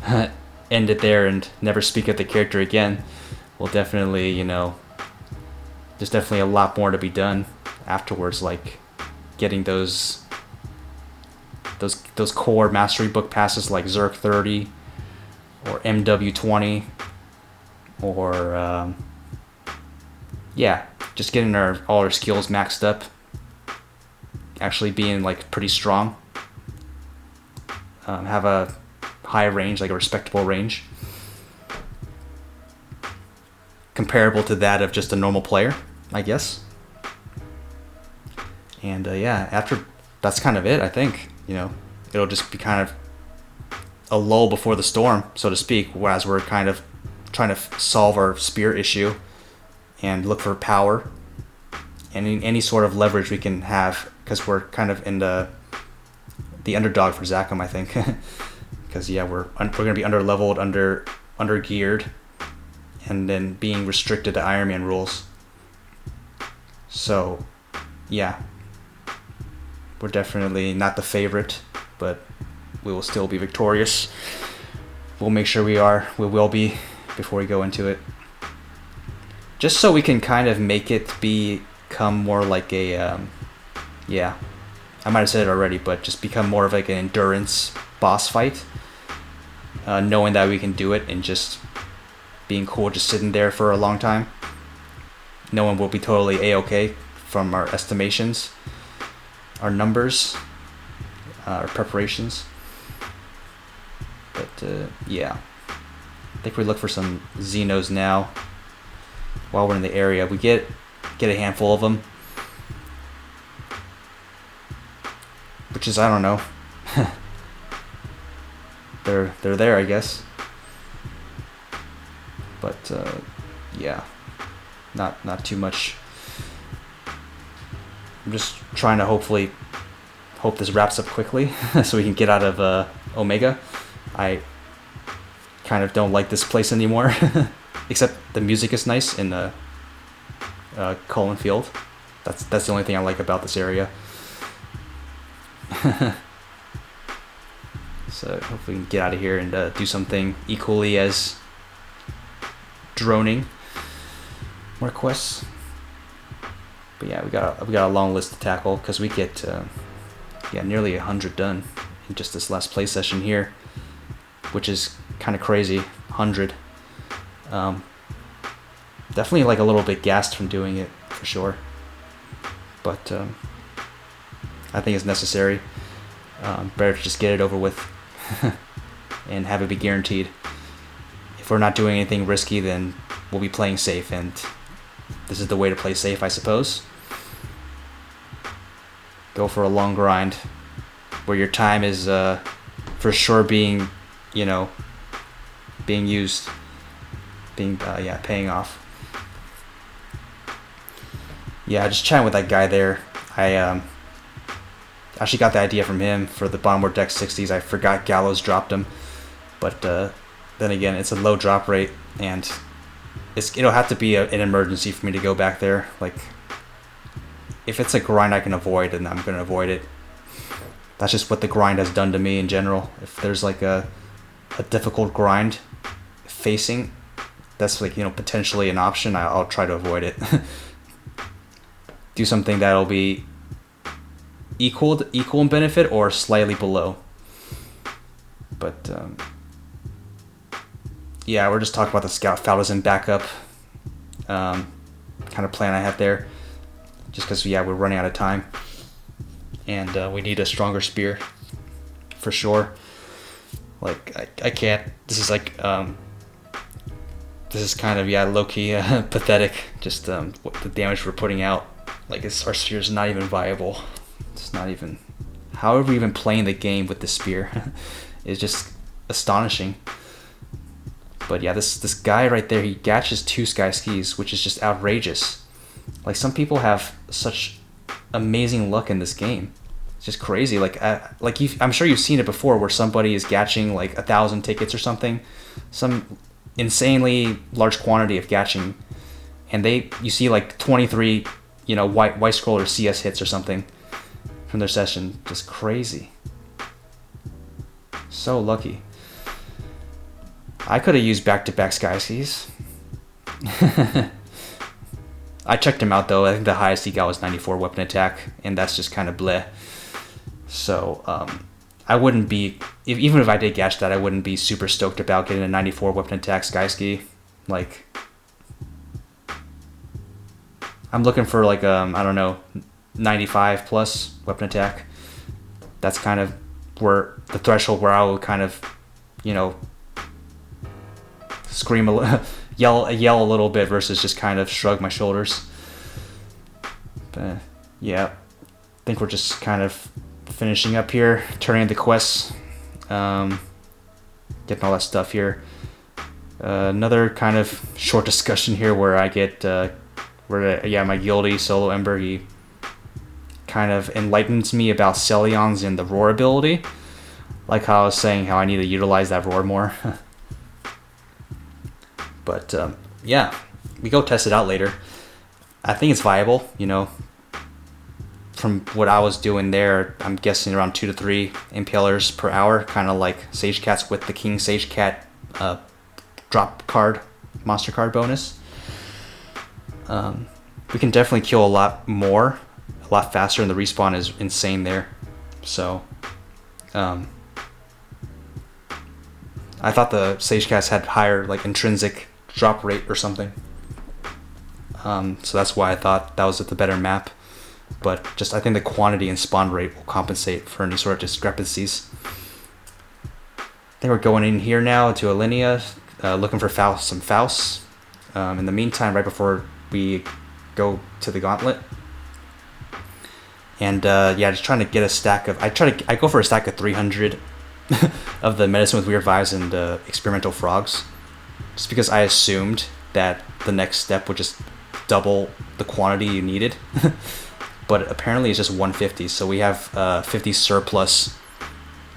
end it there and never speak of the character again. We'll definitely, there's definitely a lot more to be done afterwards, like getting those core mastery book passes like Zerk 30 or MW 20 or just getting all our skills maxed up, actually being like pretty strong, have a high range, like a respectable range comparable to that of just a normal player, I guess. And after that's kind of it, I think. It'll just be kind of a lull before the storm, so to speak, whereas we're kind of trying to solve our spear issue and look for power and any sort of leverage we can have, because we're kind of in the underdog for Zachum, I think. Because we're going to be under-leveled, under-geared, and then being restricted to Iron Man rules. So, yeah. We're definitely not the favorite, but we will still be victorious. We'll make sure we will be before we go into it. Just so we can kind of make it become more like a, I might have said it already, but just become more of like an endurance boss fight. Knowing that we can do it and just being cool, just sitting there for a long time. No one will be totally A-okay from our estimations, our numbers, our preparations. But I think we look for some Xenos now. While we're in the area, we get a handful of them, which is, I don't know. They're there, I guess. But not too much. I'm just trying to hope this wraps up quickly so we can get out of Omega. I kind of don't like this place anymore, except the music is nice in the Cullen Field. That's the only thing I like about this area. So hopefully we can get out of here and do something equally as droning. More quests. But yeah, we got a long list to tackle, because we get nearly 100 done in just this last play session here, which is kind of crazy. 100. Definitely like a little bit gassed from doing it, for sure. But I think it's necessary. Better to just get it over with and have it be guaranteed. If we're not doing anything risky, then we'll be playing safe, and this is the way to play safe, I suppose. Go for a long grind where your time is for sure being, being used, paying off. Yeah, just chatting with that guy there. I actually got the idea from him for the Bottomboard Deck 60s. I forgot Gallows dropped them, but then again, it's a low drop rate, and it'll have to be an emergency for me to go back there. Like, if it's a grind I can avoid, then I'm going to avoid it. That's just what the grind has done to me in general. If there's like a difficult grind facing, that's like, potentially an option, I'll try to avoid it. Do something that'll be equal in benefit or slightly below. But yeah, we're just talking about the Scout Faldas in backup kind of plan I have there. Just because, we're running out of time. And we need a stronger spear. For sure. Like, I can't. This is like, this is kind of, low-key pathetic. Just what the damage we're putting out. Like, our spear is not even viable. It's not even... How are we even playing the game with the spear? It's just astonishing. But yeah, this guy right there, he gatches 2 Sky Skis, which is just outrageous. Like, some people have such amazing luck in this game. It's just crazy. I'm sure you've seen it before, where somebody is gatching like 1,000 tickets or something, some insanely large quantity of gatching, and you see like 23, white scroll or CS hits or something from their session. Just crazy. So lucky. I could have used back-to-back Sky Skis. I checked him out though. I think the highest he got was 94 weapon attack, and that's just kind of bleh. So I wouldn't be, even if I did gatch that, I wouldn't be super stoked about getting a 94 weapon attack Sky Ski. Like, I'm looking for like 95 plus weapon attack. That's kind of where the threshold where I would kind of, scream yell a little bit versus just kind of shrug my shoulders. But yeah, I think we're just kind of finishing up here, turning into quests, getting all that stuff here. Another kind of short discussion here where I get my guildie Solo Ember, he kind of enlightens me about Celions and the roar ability, like how I was saying how I need to utilize that roar more. But we go test it out later. I think it's viable, From what I was doing there, I'm guessing around 2 to 3 impalers per hour, kind of like Sage Cats with the King Sage Cat drop card, monster card bonus. We can definitely kill a lot more, a lot faster, and the respawn is insane there. So, I thought the Sage Cats had higher like intrinsic drop rate or something. So that's why I thought that was the better map. But just I think the quantity and spawn rate will compensate for any sort of discrepancies. I think we're going in here now to Alinea, looking for some Fausts. In the meantime, right before we go to the gauntlet. And just trying to get a stack of... I go for a stack of 300 of the Medicine with Weird Vibes and Experimental Frogs. Just because I assumed that the next step would just double the quantity you needed. But apparently it's just 150, so we have 50 surplus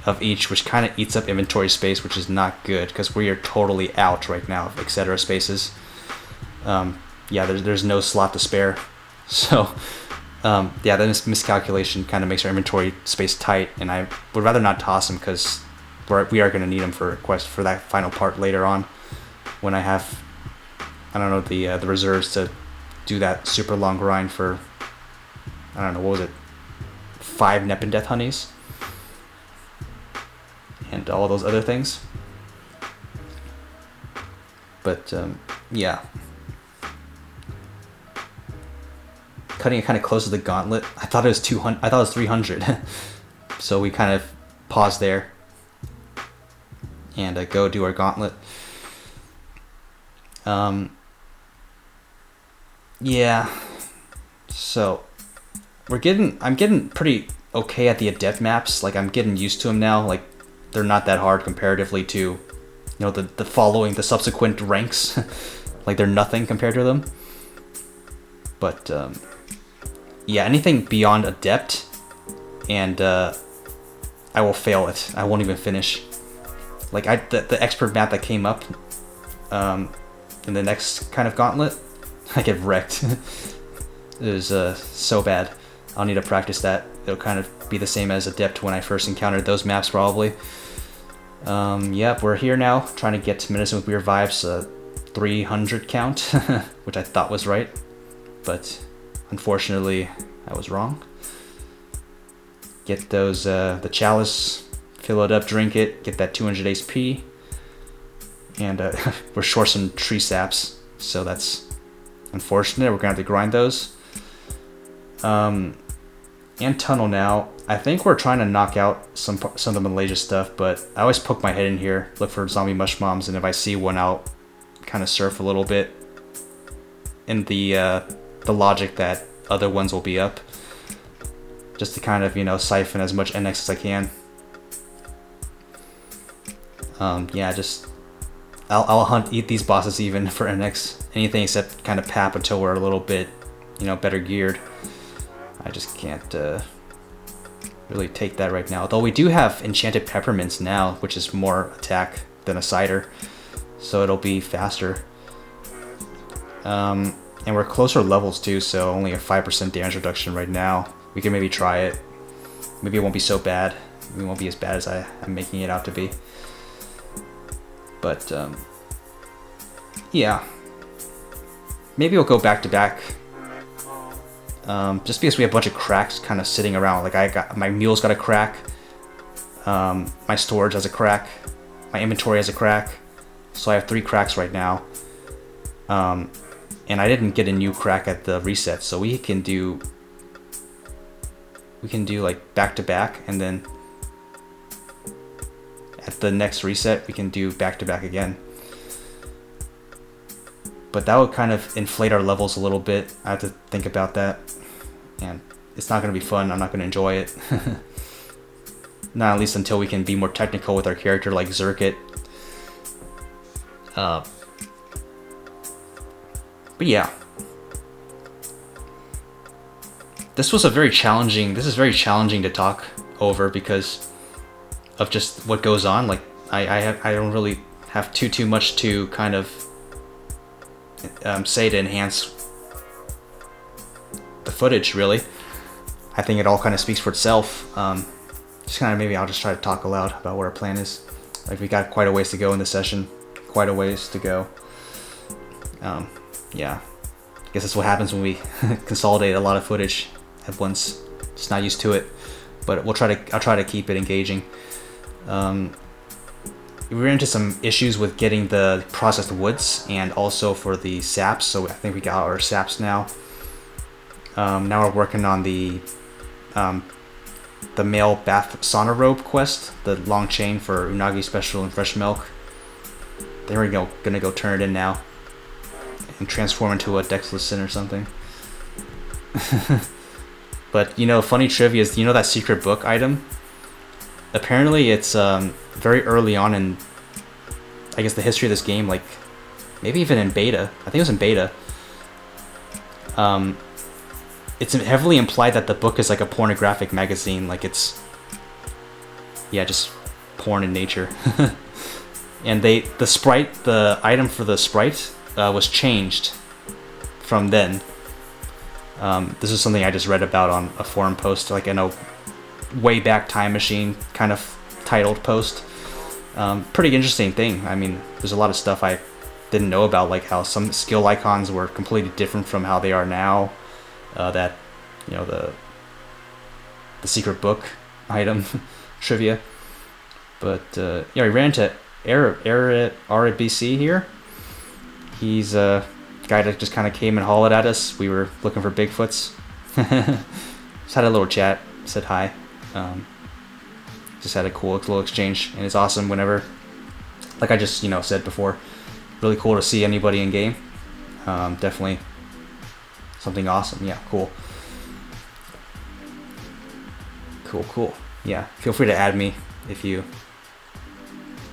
of each, which kind of eats up inventory space, which is not good because we are totally out right now of etc. spaces. There's no slot to spare, so that miscalculation kind of makes our inventory space tight, and I would rather not toss them because we are going to need them for quest for that final part later on when I have the reserves to do that super long grind for. I don't know, what was it? 5 Nepin Death Honeys? And all those other things. But, Cutting it kind of close to the gauntlet. I thought it was 200. I thought it was 300. So we kind of pause there and go do our gauntlet. Yeah, so I'm getting pretty okay at the adept maps. Like, I'm getting used to them now. Like, they're not that hard comparatively to, the subsequent ranks. Like, they're nothing compared to them. But yeah, anything beyond adept, and I will fail it. I won't even finish. Like, the expert map that came up in the next kind of gauntlet, I get wrecked. It was so bad. I'll need to practice that. It'll kind of be the same as adept when I first encountered those maps, probably. Yep, we're here now, trying to get to Medicine with Weird Vibes 300 count, which I thought was right, but unfortunately I was wrong. Get those the chalice, fill it up, drink it, get that 200 HP, and we're short some tree saps, so that's unfortunate. We're gonna have to grind those. And tunnel now. I think we're trying to knock out some of the Malaysia stuff, but I always poke my head in here, look for zombie mush bombs, and if I see one, I'll kind of surf a little bit in the logic that other ones will be up, just to kind of siphon as much NX as I can. Yeah, just I'll eat these bosses even for NX, anything except kind of PAP until we're a little bit better geared. I just can't really take that right now. Although we do have enchanted peppermints now, which is more attack than a cider, so it'll be faster. And we're closer levels too, so only a 5% damage reduction right now. We can maybe try it. Maybe it won't be so bad. It won't be as bad as I'm making it out to be. But yeah, maybe we'll go back to back. Just because we have a bunch of cracks kind of sitting around. Like, my mule's got a crack, my storage has a crack, my inventory has a crack, so I have 3 cracks right now. And I didn't get a new crack at the reset, so we can do like back to back, and then at the next reset we can do back to back again. But that would kind of inflate our levels a little bit. I have to think about that, and it's not going to be fun. I'm not going to enjoy it. Not at least until we can be more technical with our character, like Zerkit. But yeah, this is very challenging to talk over because of just what goes on. Like, I don't really have too much to kind of say to enhance the footage, really. I think it all kind of speaks for itself. Just kind of maybe I'll just try to talk aloud about what our plan is. Like, we got quite a ways to go in the session, quite a ways to go. Yeah, I guess that's what happens when we consolidate a lot of footage at once. Just not used to it, but I'll try to keep it engaging. We ran into some issues with getting the processed woods and also for the saps, so I think we got our saps now. Now we're working on the male bath sauna robe quest, the long chain for unagi special and fresh milk. Then we're gonna go turn it in now and transform into a Dexlison or something. But funny trivia is, that secret book item? Apparently it's very early on in, I guess, the history of this game, like maybe even in beta. I think it was in beta. It's heavily implied that the book is like a pornographic magazine, like it's, yeah, just porn in nature. And the item for the sprite was changed from then. This is something I just read about on a forum post, like in a way back time machine kind of titled post. Pretty interesting thing. I mean, there's a lot of stuff I didn't know about, like how some skill icons were completely different from how they are now. That the secret book item trivia. But yeah, we ran into RBC here. He's a guy that just kind of came and hollered at us. We were looking for Bigfoots. Just had a little chat, said hi. just had a cool little exchange, and it's awesome whenever, like I just said before, really cool to see anybody in game. Definitely something awesome. Yeah, cool. Cool. Yeah, feel free to add me if you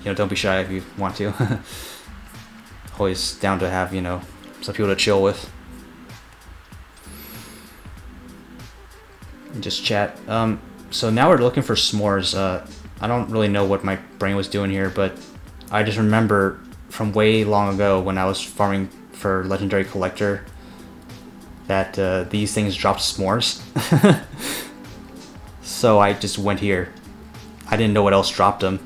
don't be shy if you want to. Always down to have some people to chill with and just chat. So now we're looking for s'mores. I don't really know what my brain was doing here, but I just remember from way long ago when I was farming for Legendary Collector that these things dropped s'mores. So I just went here. I didn't know what else dropped them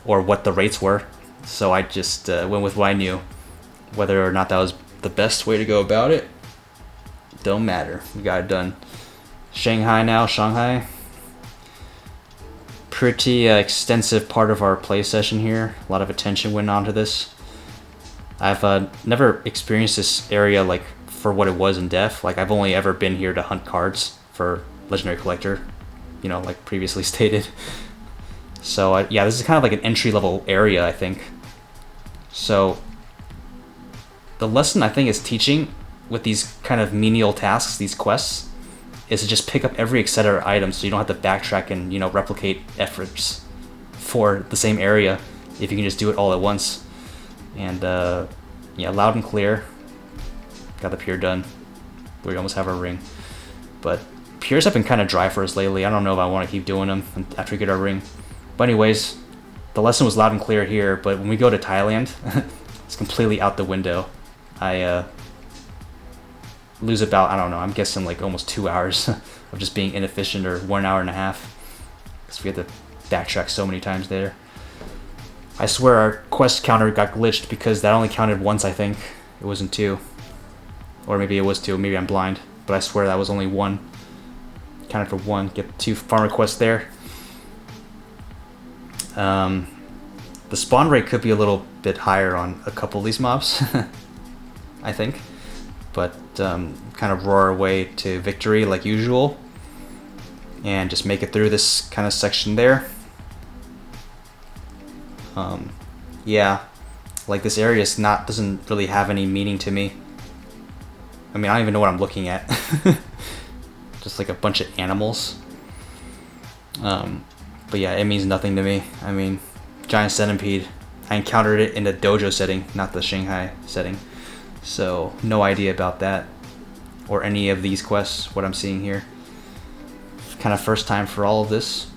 or what the rates were, so I just went with what I knew. Whether or not that was the best way to go about it, don't matter. We got it done. Shanghai. Pretty extensive part of our play session here. A lot of attention went on to this. I've never experienced this area like for what it was in depth. Like I've only ever been here to hunt cards for Legendary Collector, like previously stated. So yeah, this is kind of like an entry level area, I think. So the lesson I think is teaching with these kind of menial tasks, these quests, is to just pick up every etc. item so you don't have to backtrack and replicate efforts for the same area if you can just do it all at once. And yeah, loud and clear. Got the pier done. We almost have our ring. But piers have been kind of dry for us lately. I don't know if I want to keep doing them after we get our ring. But anyways, the lesson was loud and clear here, but when we go to Thailand, it's completely out the window. I lose about, I don't know, I'm guessing like almost 2 hours of just being inefficient, or 1 hour and a half, because we had to backtrack so many times there. I swear our quest counter got glitched because that only counted once, I think. It wasn't 2. Or maybe it was 2, maybe I'm blind, but I swear that was only 1. Counted for 1, get 2 farmer quests there. The spawn rate could be a little bit higher on a couple of these mobs, I think. But kind of roar our way to victory like usual, and just make it through this kind of section there. Yeah, like this area doesn't really have any meaning to me. I mean, I don't even know what I'm looking at. Just like a bunch of animals. But yeah, it means nothing to me. I mean, giant centipede. I encountered it in the dojo setting, not the Shanghai setting. So no idea about that or any of these quests, what I'm seeing here. Kind of first time for all of this.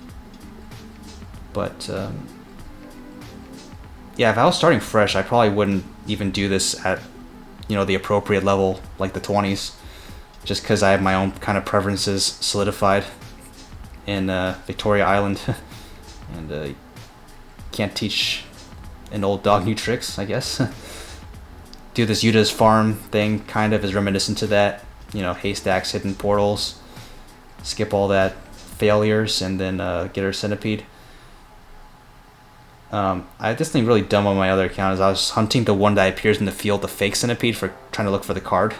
But yeah, if I was starting fresh, I probably wouldn't even do this at the appropriate level, like the 20s, just because I have my own kind of preferences solidified in Victoria Island. And can't teach an old dog new tricks, I guess. Do this Yuta's farm thing kind of is reminiscent to that. Haystacks, hidden portals, skip all that failures, and then get our centipede. I did this thing really dumb on my other account is I was hunting the one that appears in the field, the fake centipede, for trying to look for the card.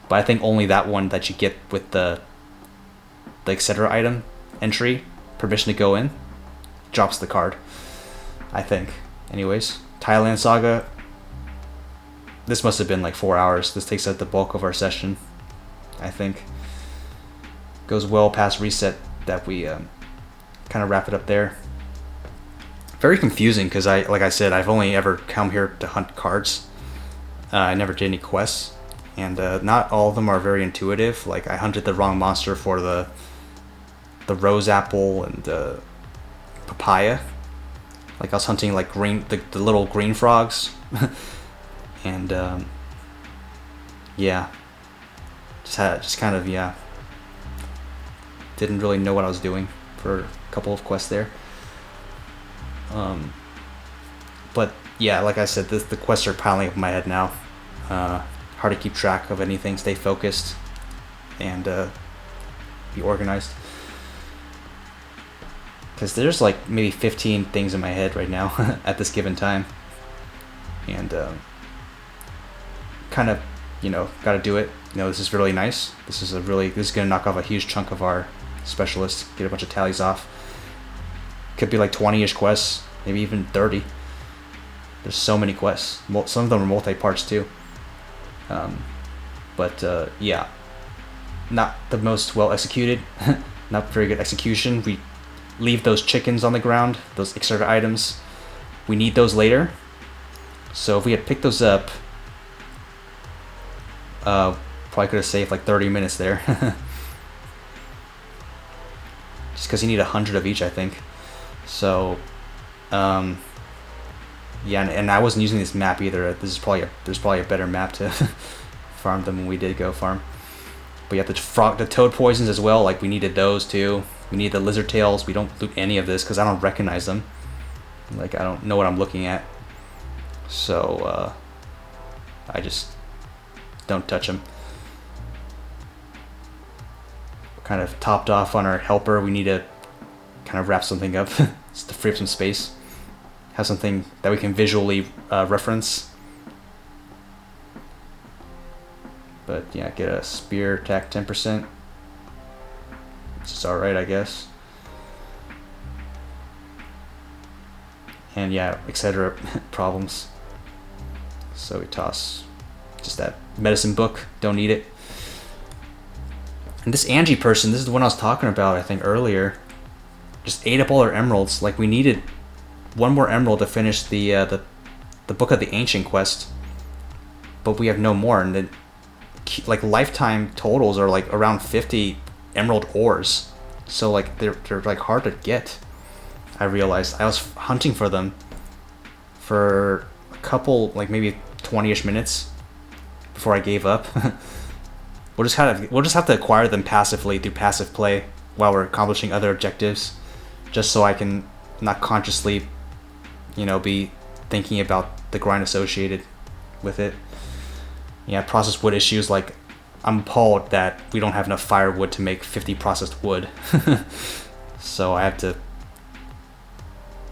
But I think only that one that you get with the etc. item entry, permission to go in, drops the card, I think. Anyways, Thailand Saga. This must have been like 4 hours. This takes up the bulk of our session, I think. Goes well past reset that we kind of wrap it up there. Very confusing because like I said, I've only ever come here to hunt cards. I never did any quests, and not all of them are very intuitive. Like I hunted the wrong monster for the rose apple and the papaya. Like I was hunting like the little green frogs. And yeah, just kind of didn't really know what I was doing for a couple of quests there. But yeah, like I said, the quests are piling up in my head now. Hard to keep track of anything, stay focused, and be organized. Because there's like maybe 15 things in my head right now at this given time. And kind of, got to do it. This is really nice. This is going to knock off a huge chunk of our specialists, get a bunch of tallies off. could be like 20-ish quests, maybe even 30. There's so many quests. Some of them are multi-parts too. Yeah, not the most well executed. Not very good execution. We leave those chickens on the ground, those extra items. We need those later. So if we had picked those up, probably could have saved like 30 minutes there. Just because you need 100 of each, I think. So, yeah, and I wasn't using this map either. There's probably a better map to farm them when we did go farm. But yeah, the toad poisons as well. Like we needed those too. We need the lizard tails. We don't loot any of this because I don't recognize them. Like I don't know what I'm looking at. So I just don't touch them. We're kind of topped off on our helper. We need to kind of wrap something up just to free up some space. Have something that we can visually reference. But yeah, get a spear attack 10%. It's alright, I guess. And yeah, etc. problems. So we toss just that medicine book. Don't need it. And this Angie person, this is the one I was talking about, I think, earlier. Just ate up all our emeralds. Like we needed one more emerald to finish the Book of the Ancient quest. But we have no more. And then like lifetime totals are like around 50 emerald ores. So like they're like hard to get. I realized I was hunting for them for a couple, like maybe 20-ish minutes before I gave up. We'll just have to acquire them passively through passive play while we're accomplishing other objectives, just so I can not consciously, be thinking about the grind associated with it. Yeah, processed wood issues. Like, I'm appalled that we don't have enough firewood to make 50 processed wood. So I have to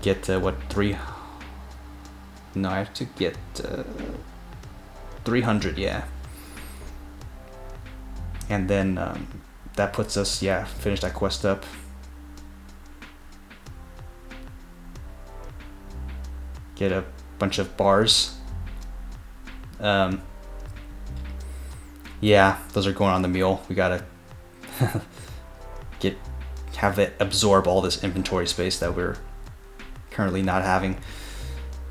get I have to get 300, yeah. And then that puts us, finish that quest up. Get a bunch of bars. Yeah, those are going on the mule. We gotta have it absorb all this inventory space that we're currently not having.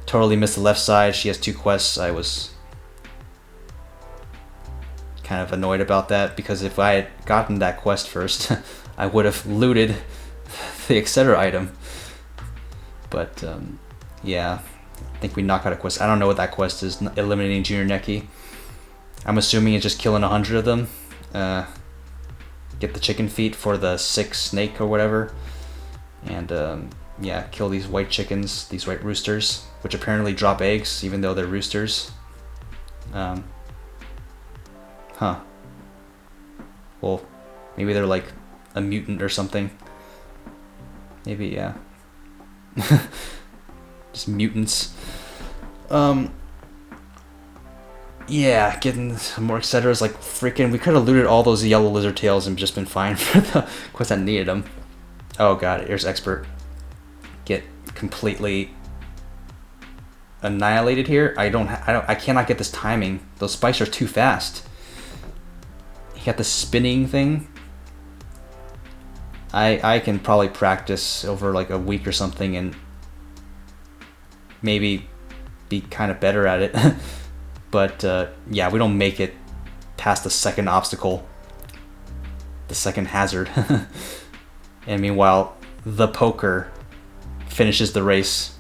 Totally missed the left side. She has 2 quests. I was kind of annoyed about that because if I had gotten that quest first, I would have looted the etc. item. But yeah, I think we knock out a quest. I don't know what that quest is. Eliminating Junior Neki. I'm assuming it's just killing 100 of them. Get the chicken feet for the 6 snake or whatever. And yeah, kill these white chickens, these white roosters, which apparently drop eggs even though they're roosters. Well, maybe they're like a mutant or something. Maybe, yeah. Just mutants. Yeah, getting some more etceteras. Like, freaking, we could have looted all those yellow lizard tails and just been fine for the quest that needed them. Oh god, here's expert. Get completely annihilated here. I cannot get this timing. Those spikes are too fast. He got the spinning thing. I can probably practice over like a week or something and maybe be kind of better at it. But yeah, we don't make it past the second obstacle, the second hazard. And meanwhile, the poker finishes the race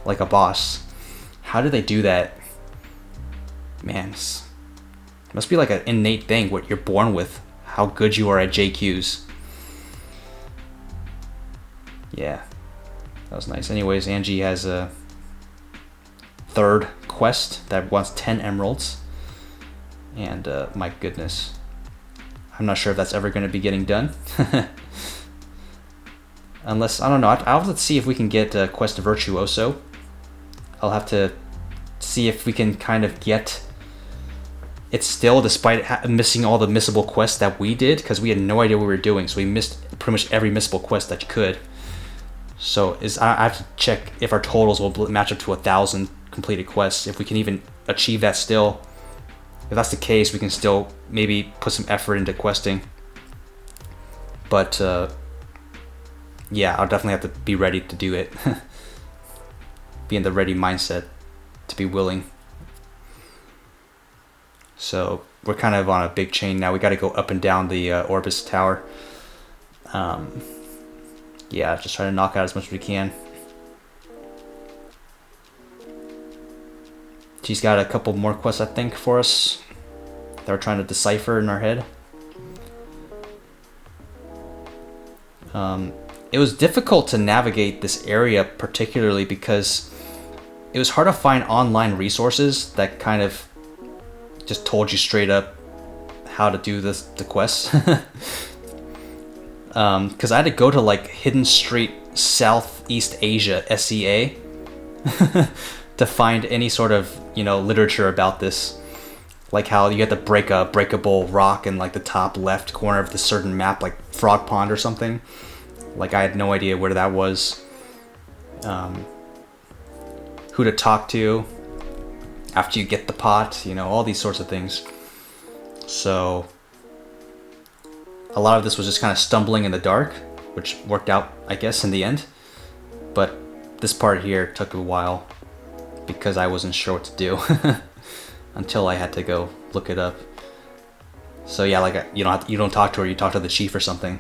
like a boss. How do they do that? Man, it must be like an innate thing, what you're born with, how good you are at JQs. Yeah, that was nice. Anyways, Angie has a 3rd quest that wants 10 emeralds. And my goodness, I'm not sure if that's ever going to be getting done. Unless, I don't know, I'll have to see if we can get Quest Virtuoso. I'll have to see if we can kind of get it still, despite missing all the missable quests that we did, because we had no idea what we were doing, so we missed pretty much every missable quest that you could. So I have to check if our totals will match up to 1,000 completed quests. If we can even achieve that still. If that's the case, we can still maybe put some effort into questing. But yeah, I'll definitely have to be ready to do it. Be in the ready mindset to be willing. So we're kind of on a big chain now. We got to go up and down the Orbis tower. Yeah, just try to knock out as much as we can. She's got a couple more quests, I think, for us that we're trying to decipher in our head. It was difficult to navigate this area, particularly because it was hard to find online resources that kind of just told you straight up how to do the quests. Because I had to go to like Hidden Street Southeast Asia, SEA, to find any sort of, literature about this. Like how you have to break a breakable rock in like the top left corner of the certain map, like Frog Pond or something. Like I had no idea where that was. Who to talk to after you get the pot, all these sorts of things. So a lot of this was just kind of stumbling in the dark, which worked out, I guess, in the end. But this part here took a while because I wasn't sure what to do until I had to go look it up. So yeah, like you don't talk to her, you talk to the chief or something.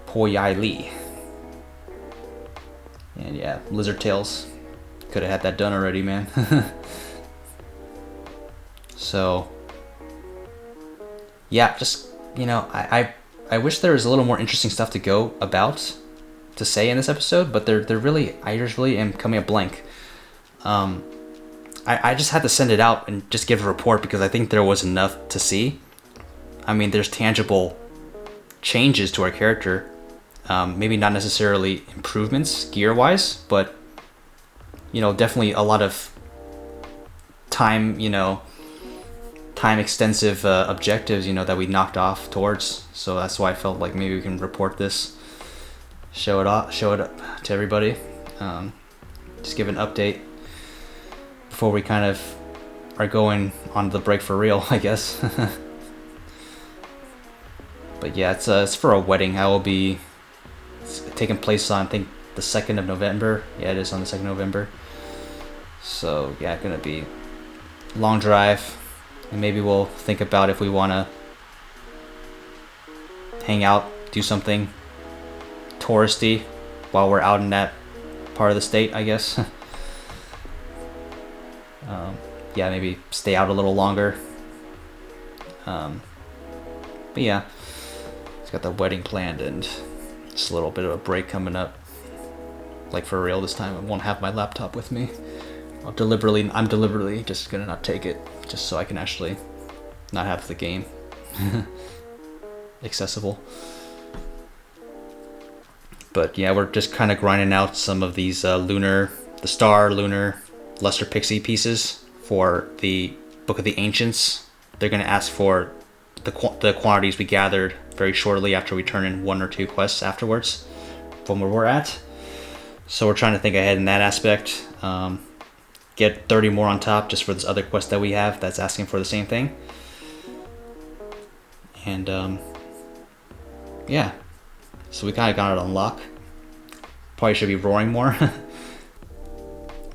Po Yai Li. And yeah, lizard tails. Could have had that done already, man. So yeah, just I wish there was a little more interesting stuff to say in this episode, but I just really am coming up blank. I just had to send it out and just give a report because I think there was enough to see. I mean, there's tangible changes to our character. Maybe not necessarily improvements gear-wise, but definitely a lot of time extensive objectives that we knocked off towards. So that's why I felt like maybe we can report this, show it up to everybody, just give an update before we kind of are going on the break for real, I guess. But yeah, it's for a wedding. It's taking place on, I think, the 2nd of November. Yeah, it is on the 2nd of November. So yeah, gonna be a long drive. And maybe we'll think about if we want to hang out, do something touristy while we're out in that part of the state, I guess. Yeah, maybe stay out a little longer. But yeah, it's got the wedding planned and just a little bit of a break coming up. Like for real this time, I won't have my laptop with me. I'm deliberately just gonna not take it, just so I can actually not have the game accessible. But yeah, we're just kind of grinding out some of these lunar luster pixie pieces for the Book of the Ancients. They're gonna ask for the quantities we gathered very shortly after we turn in 1 or 2 quests afterwards from where we're at. So we're trying to think ahead in that aspect. Get 30 more on top just for this other quest that we have that's asking for the same thing. And yeah, so we kind of got it on lock. Probably should be roaring more. I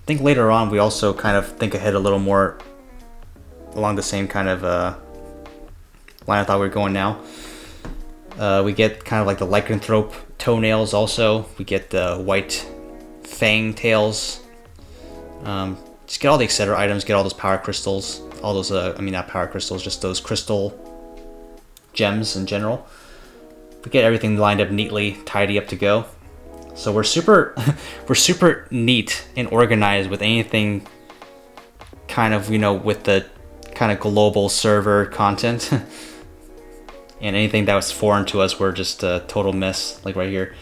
think later on we also kind of think ahead a little more along the same kind of line I thought we were going now. We get kind of like the lycanthrope toenails also. We get the white fang tails. Just get all the etc. items, get all those power crystals, all those, not power crystals, just those crystal gems in general. We get everything lined up neatly, tidy up to go. So we're super neat and organized with anything kind of, with the kind of global server content. And anything that was foreign to us, we're just a total mess, like right here.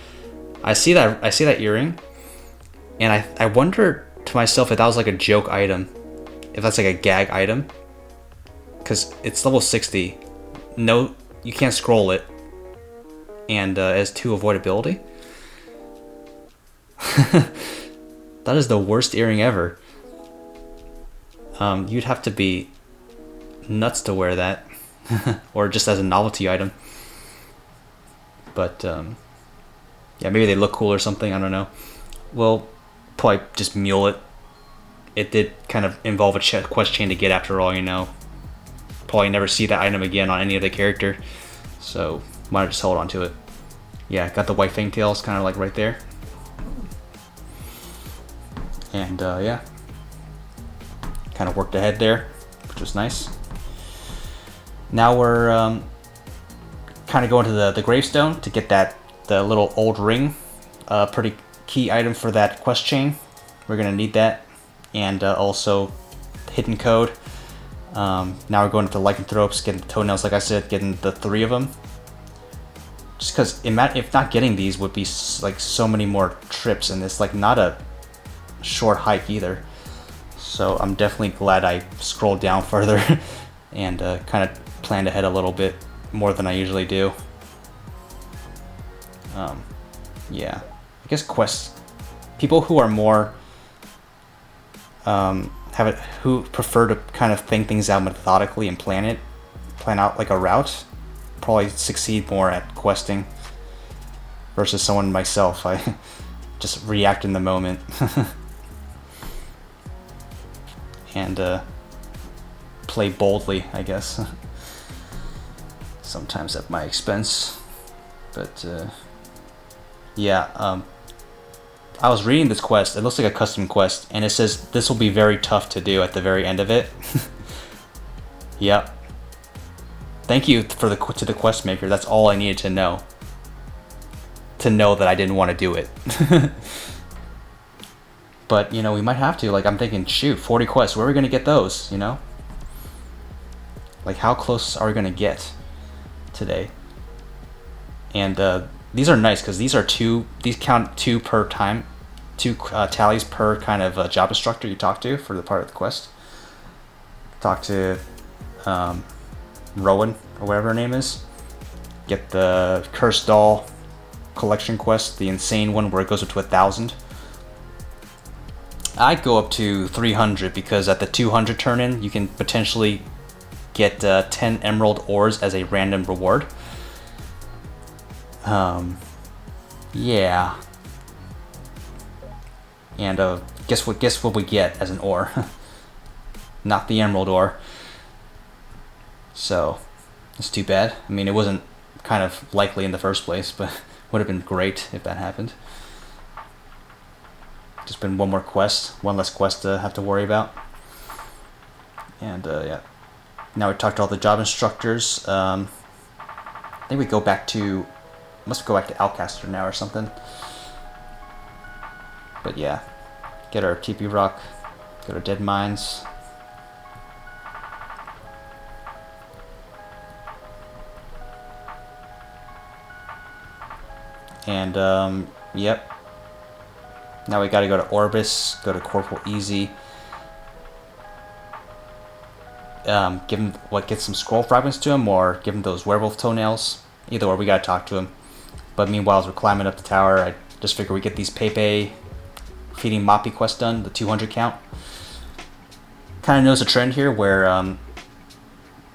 I see that earring, and I wonder to myself if that was like a joke item, if that's like a gag item, because it's level 60. No, you can't scroll it, and it has 2 avoidability. That is the worst earring ever. You'd have to be nuts to wear that. Or just as a novelty item. But, yeah, maybe they look cool or something, I don't know. We'll probably just mule it. It did kind of involve a quest chain to get, after all, you know. Probably never see that item again on any other character. So, might have just hold on to it. Yeah, got the white fangtails kind of like right there. And, yeah. Kind of worked ahead there, which was nice. Now we're kind of going to the gravestone to get the little old ring. Pretty key item for that quest chain. We're going to need that. And also hidden code. Now we're going to the lycanthropes, getting the toenails, like I said, getting the 3 of them. Just because if not getting these would be like so many more trips, and it's like not a short hike either. So I'm definitely glad I scrolled down further and kind of planned ahead a little bit more than I usually do. Yeah, I guess quests, people who are more who prefer to kind of think things out methodically and plan out like a route, probably succeed more at questing versus someone myself. I just react in the moment. And play boldly, I guess. Sometimes at my expense. But yeah, I was reading this quest. It looks like a custom quest, and it says this will be very tough to do at the very end of it. Yep. Thank you to the quest maker. That's all I needed to know. To know that I didn't want to do it. But, you know, we might have to. Like, I'm thinking, shoot, 40 quests. Where are we going to get those, you know? Like, how close are we going to get today? And these are nice, because these count 2 per time. 2 tallies per kind of job instructor you talk to for the part of the quest. Talk to Rowan, or whatever her name is. Get the Cursed Doll collection quest, the insane one where it goes up to 1,000. I'd go up to 300 because at the 200 turn-in, you can potentially get 10 emerald ores as a random reward. Yeah. And guess what we get as an ore? Not the emerald ore. So, it's too bad. I mean, it wasn't kind of likely in the first place, but would have been great if that happened. Just been one less quest to have to worry about. And yeah, now we talked to all the job instructors. I think we must go back to Outcaster now or something. But yeah, get our TP rock, go to Dead Mines. And yep. Now we gotta go to Orbis, go to Corporal Easy. Get some scroll fragments to him, or give him those werewolf toenails. Either or, we gotta talk to him. But meanwhile, as we're climbing up the tower, I just figure we get these Pepe feeding Moppy quest done, the 200 count. Kind of notice a trend here where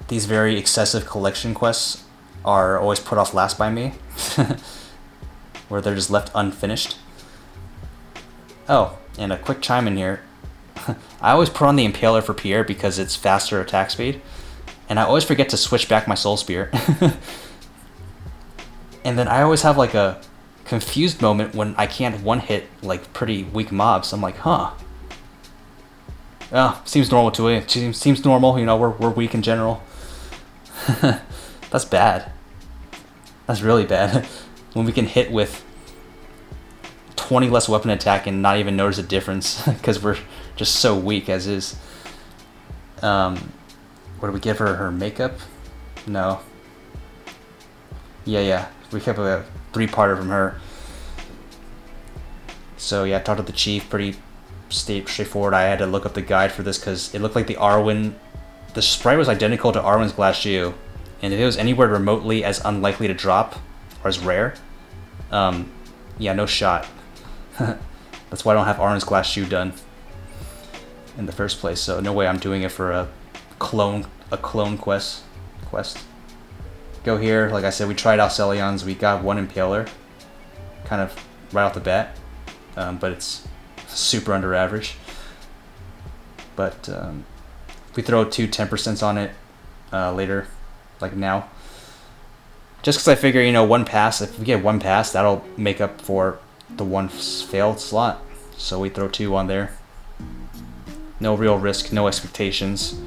these very excessive collection quests are always put off last by me. Where they're just left unfinished. Oh, and a quick chime in here. I always put on the Impaler for Pierre because it's faster attack speed. And I always forget to switch back my Soul Spear. And then I always have like a confused moment when I can't one-hit like pretty weak mobs. I'm like, huh. Oh, seems normal to me. Seems normal, you know, we're weak in general. That's bad. That's really bad. When we can hit with 20 less weapon attack and not even notice a difference because we're just so weak as is. What do we give her? Her makeup? No. Yeah. We kept a 3-parter from her. So yeah, talked to the chief. Pretty straightforward. I had to look up the guide for this because it looked like the sprite was identical to Arwen's Glass Shoe, and if it was anywhere remotely as unlikely to drop or as rare, yeah, no shot. That's why I don't have Orange Glass Shoe done in the first place. So no way I'm doing it for a clone quest. Go here, like I said, we tried out Celions. We got one Impaler, kind of right off the bat, but it's super under average. But if we throw 2 10% on it later, like now, just because I figure, you know, one pass, if we get one pass, that'll make up for the one failed slot. So we throw 2 on there. No real risk, no expectations.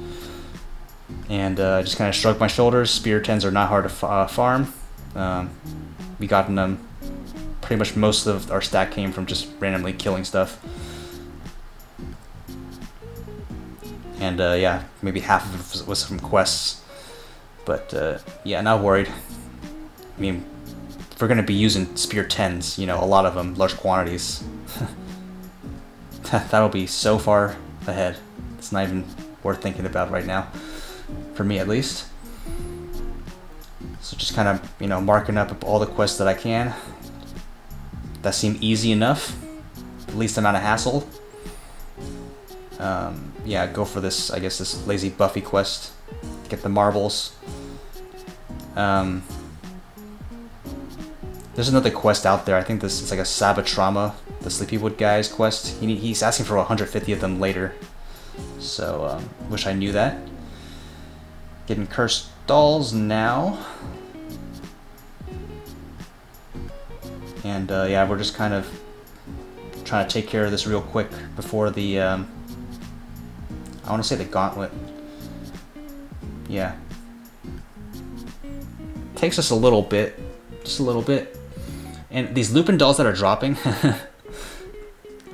And just kind of shrug my shoulders. Spear 10s are not hard to farm. We gotten them. Pretty much most of our stack came from just randomly killing stuff. And yeah, maybe half of it was from quests. But yeah, not worried. I mean, if we're going to be using Spear 10s, you know, a lot of them, large quantities, that'll be so far ahead. It's not even worth thinking about right now, for me at least. So just kind of, you know, marking up all the quests that I can that seem easy enough, least amount of hassle. Yeah, go for this, I guess, this lazy Buffy quest, get the marbles. There's another quest out there. I think this is like a Sabatrama, the Sleepywood guy's quest. He's asking for 150 of them later. So, wish I knew that. Getting cursed dolls now. And yeah, we're just kind of trying to take care of this real quick before the, I want to say the gauntlet. Yeah. Takes us a little bit, just a little bit. And these Lupin dolls that are dropping,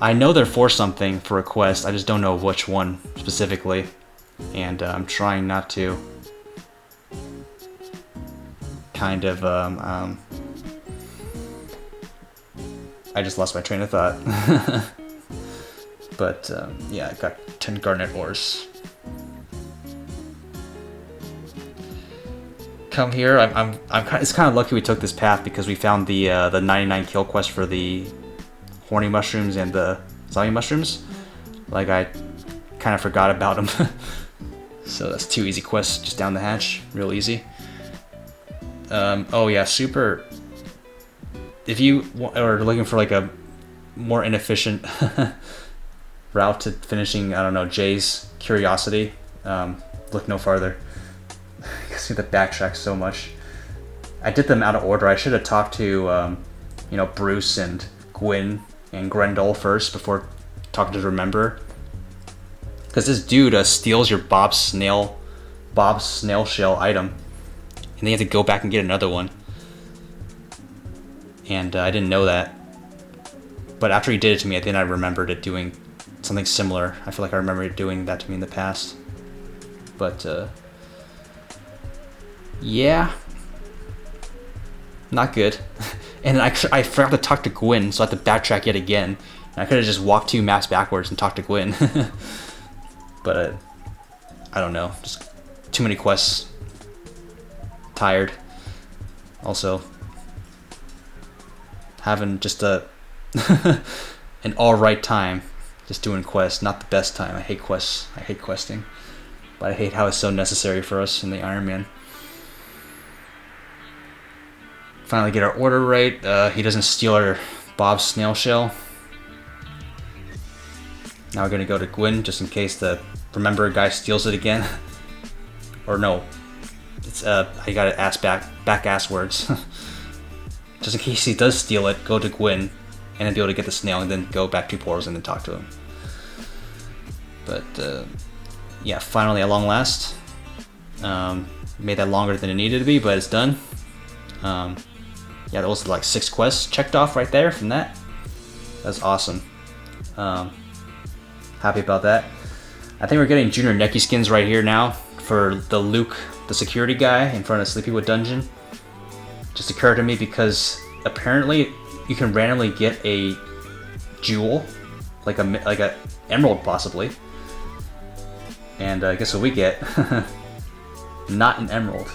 I know they're for something, for a quest, I just don't know which one specifically. And I'm trying not to kind of, I just lost my train of thought. But yeah, I got 10 garnet ores. Come here. It's kind of lucky we took this path because we found the 99 kill quest for the horny mushrooms and the zombie mushrooms. Like, I kind of forgot about them. So that's 2 easy quests just down the hatch, real easy. Oh yeah, super. If you are looking for like a more inefficient route to finishing, I don't know, Jay's Curiosity, look no farther. I see the backtrack so much. I did them out of order. I should have talked to, you know, Bruce and Gwyn and Grendel first before talking to Remember. Because this dude steals your Bob's snail shell item, and then you have to go back and get another one. And I didn't know that. But after he did it to me, I think I remembered it doing something similar. I feel like I remember it doing that to me in the past. But yeah, not good. And I forgot to talk to Gwyn, so I have to backtrack yet again. And I could have just walked 2 maps backwards and talked to Gwyn. But I don't know, just too many quests. Tired. Also, having just an alright time just doing quests, not the best time. I hate quests. I hate questing. But I hate how it's so necessary for us in the Iron Man. Finally get our order right. He doesn't steal our Bob's snail shell. Now we're gonna go to Gwyn just in case the Remember guy steals it again. Or no, it's I gotta ask back ass words. Just in case he does steal it, go to Gwyn and then be able to get the snail and then go back 2 portals and then talk to him. But yeah, finally at long last. Made that longer than it needed to be, but it's done. Yeah, those are like 6 quests checked off right there from that. That's awesome. Happy about that. I think we're getting Junior Neki skins right here now for the Luke, the security guy in front of Sleepywood Dungeon. Just occurred to me because apparently you can randomly get a jewel, like a emerald possibly. And guess what we get? Not an emerald,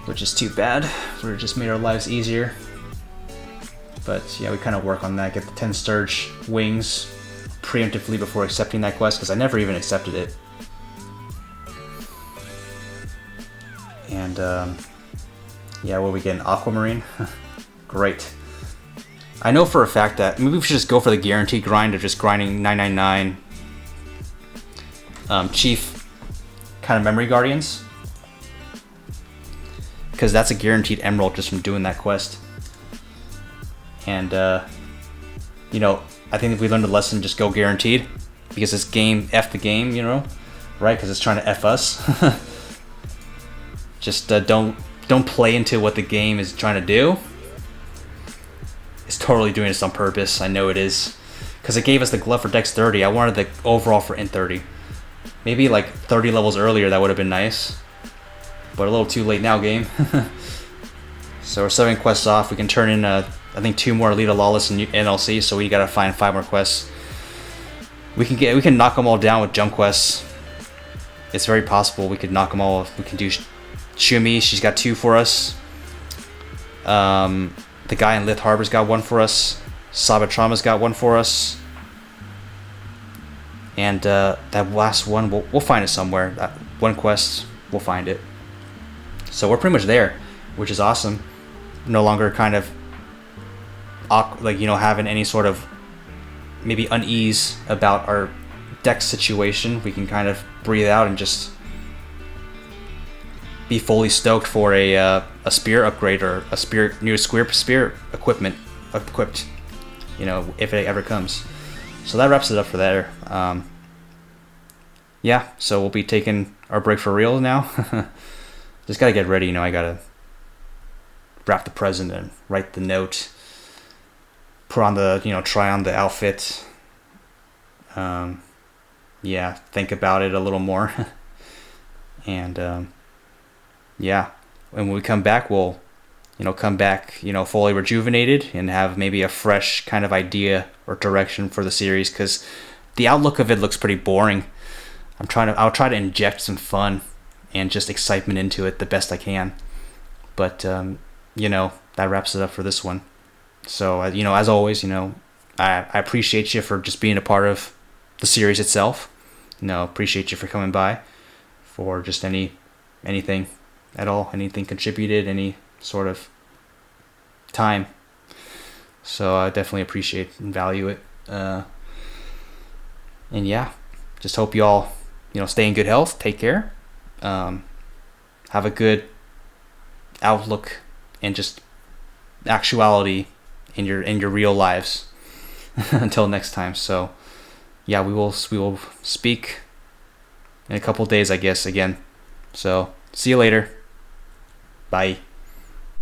which is too bad. We just made our lives easier. But yeah, we kind of work on that, get the 10 Sturge wings preemptively before accepting that quest, because I never even accepted it. And yeah, what we get, an aquamarine? Great. I know for a fact that maybe we should just go for the guaranteed grind of just grinding 999 Chief kind of memory guardians, because that's a guaranteed emerald just from doing that quest. And you know, I think if we learned a lesson, just go guaranteed, because this game F the game, you know, right? Because it's trying to F us. Just don't play into what the game is trying to do. It's totally doing this on purpose. I know it is, because it gave us the glove for Dex 30. I wanted the overall for Int 30. Maybe like 30 levels earlier, that would have been nice, but a little too late now, game. So we're 7 quests off. We can turn in I think 2 more Elite Lawless and NLC. So we gotta find 5 more quests. We can knock them all down with jump quests. It's very possible we could knock them all. We can do Shumi. She's got 2 for us. The guy in Lith Harbor's got 1 for us. Sabatrama's got 1 for us. And that last one, we'll find it somewhere. That 1 quest, we'll find it. So we're pretty much there, which is awesome. No longer kind of like, you know, having any sort of maybe unease about our deck situation. We can kind of breathe out and just be fully stoked for a spear upgrade, or a new spear equipment equipped, you know, if it ever comes. So that wraps it up for there. Yeah, so we'll be taking our break for real now. Just gotta get ready, you know. I gotta wrap the present and write the note, put on the, you know, try on the outfit. Yeah, think about it a little more. And yeah, and when we come back, we'll, you know, come back, you know, fully rejuvenated and have maybe a fresh kind of idea or direction for the series, because the outlook of it looks pretty boring. I'll try to inject some fun and just excitement into it the best I can. But you know, that wraps it up for this one. So you know, as always, you know, I appreciate you for just being a part of the series itself. You know, appreciate you for coming by, for just anything at all, anything contributed, any sort of time. So I definitely appreciate and value it. And yeah, just hope you all, you know, stay in good health, take care, have a good outlook and just actuality in your real lives. Until next time. So yeah, we will speak in a couple days, I guess, again. So see you later. Bye.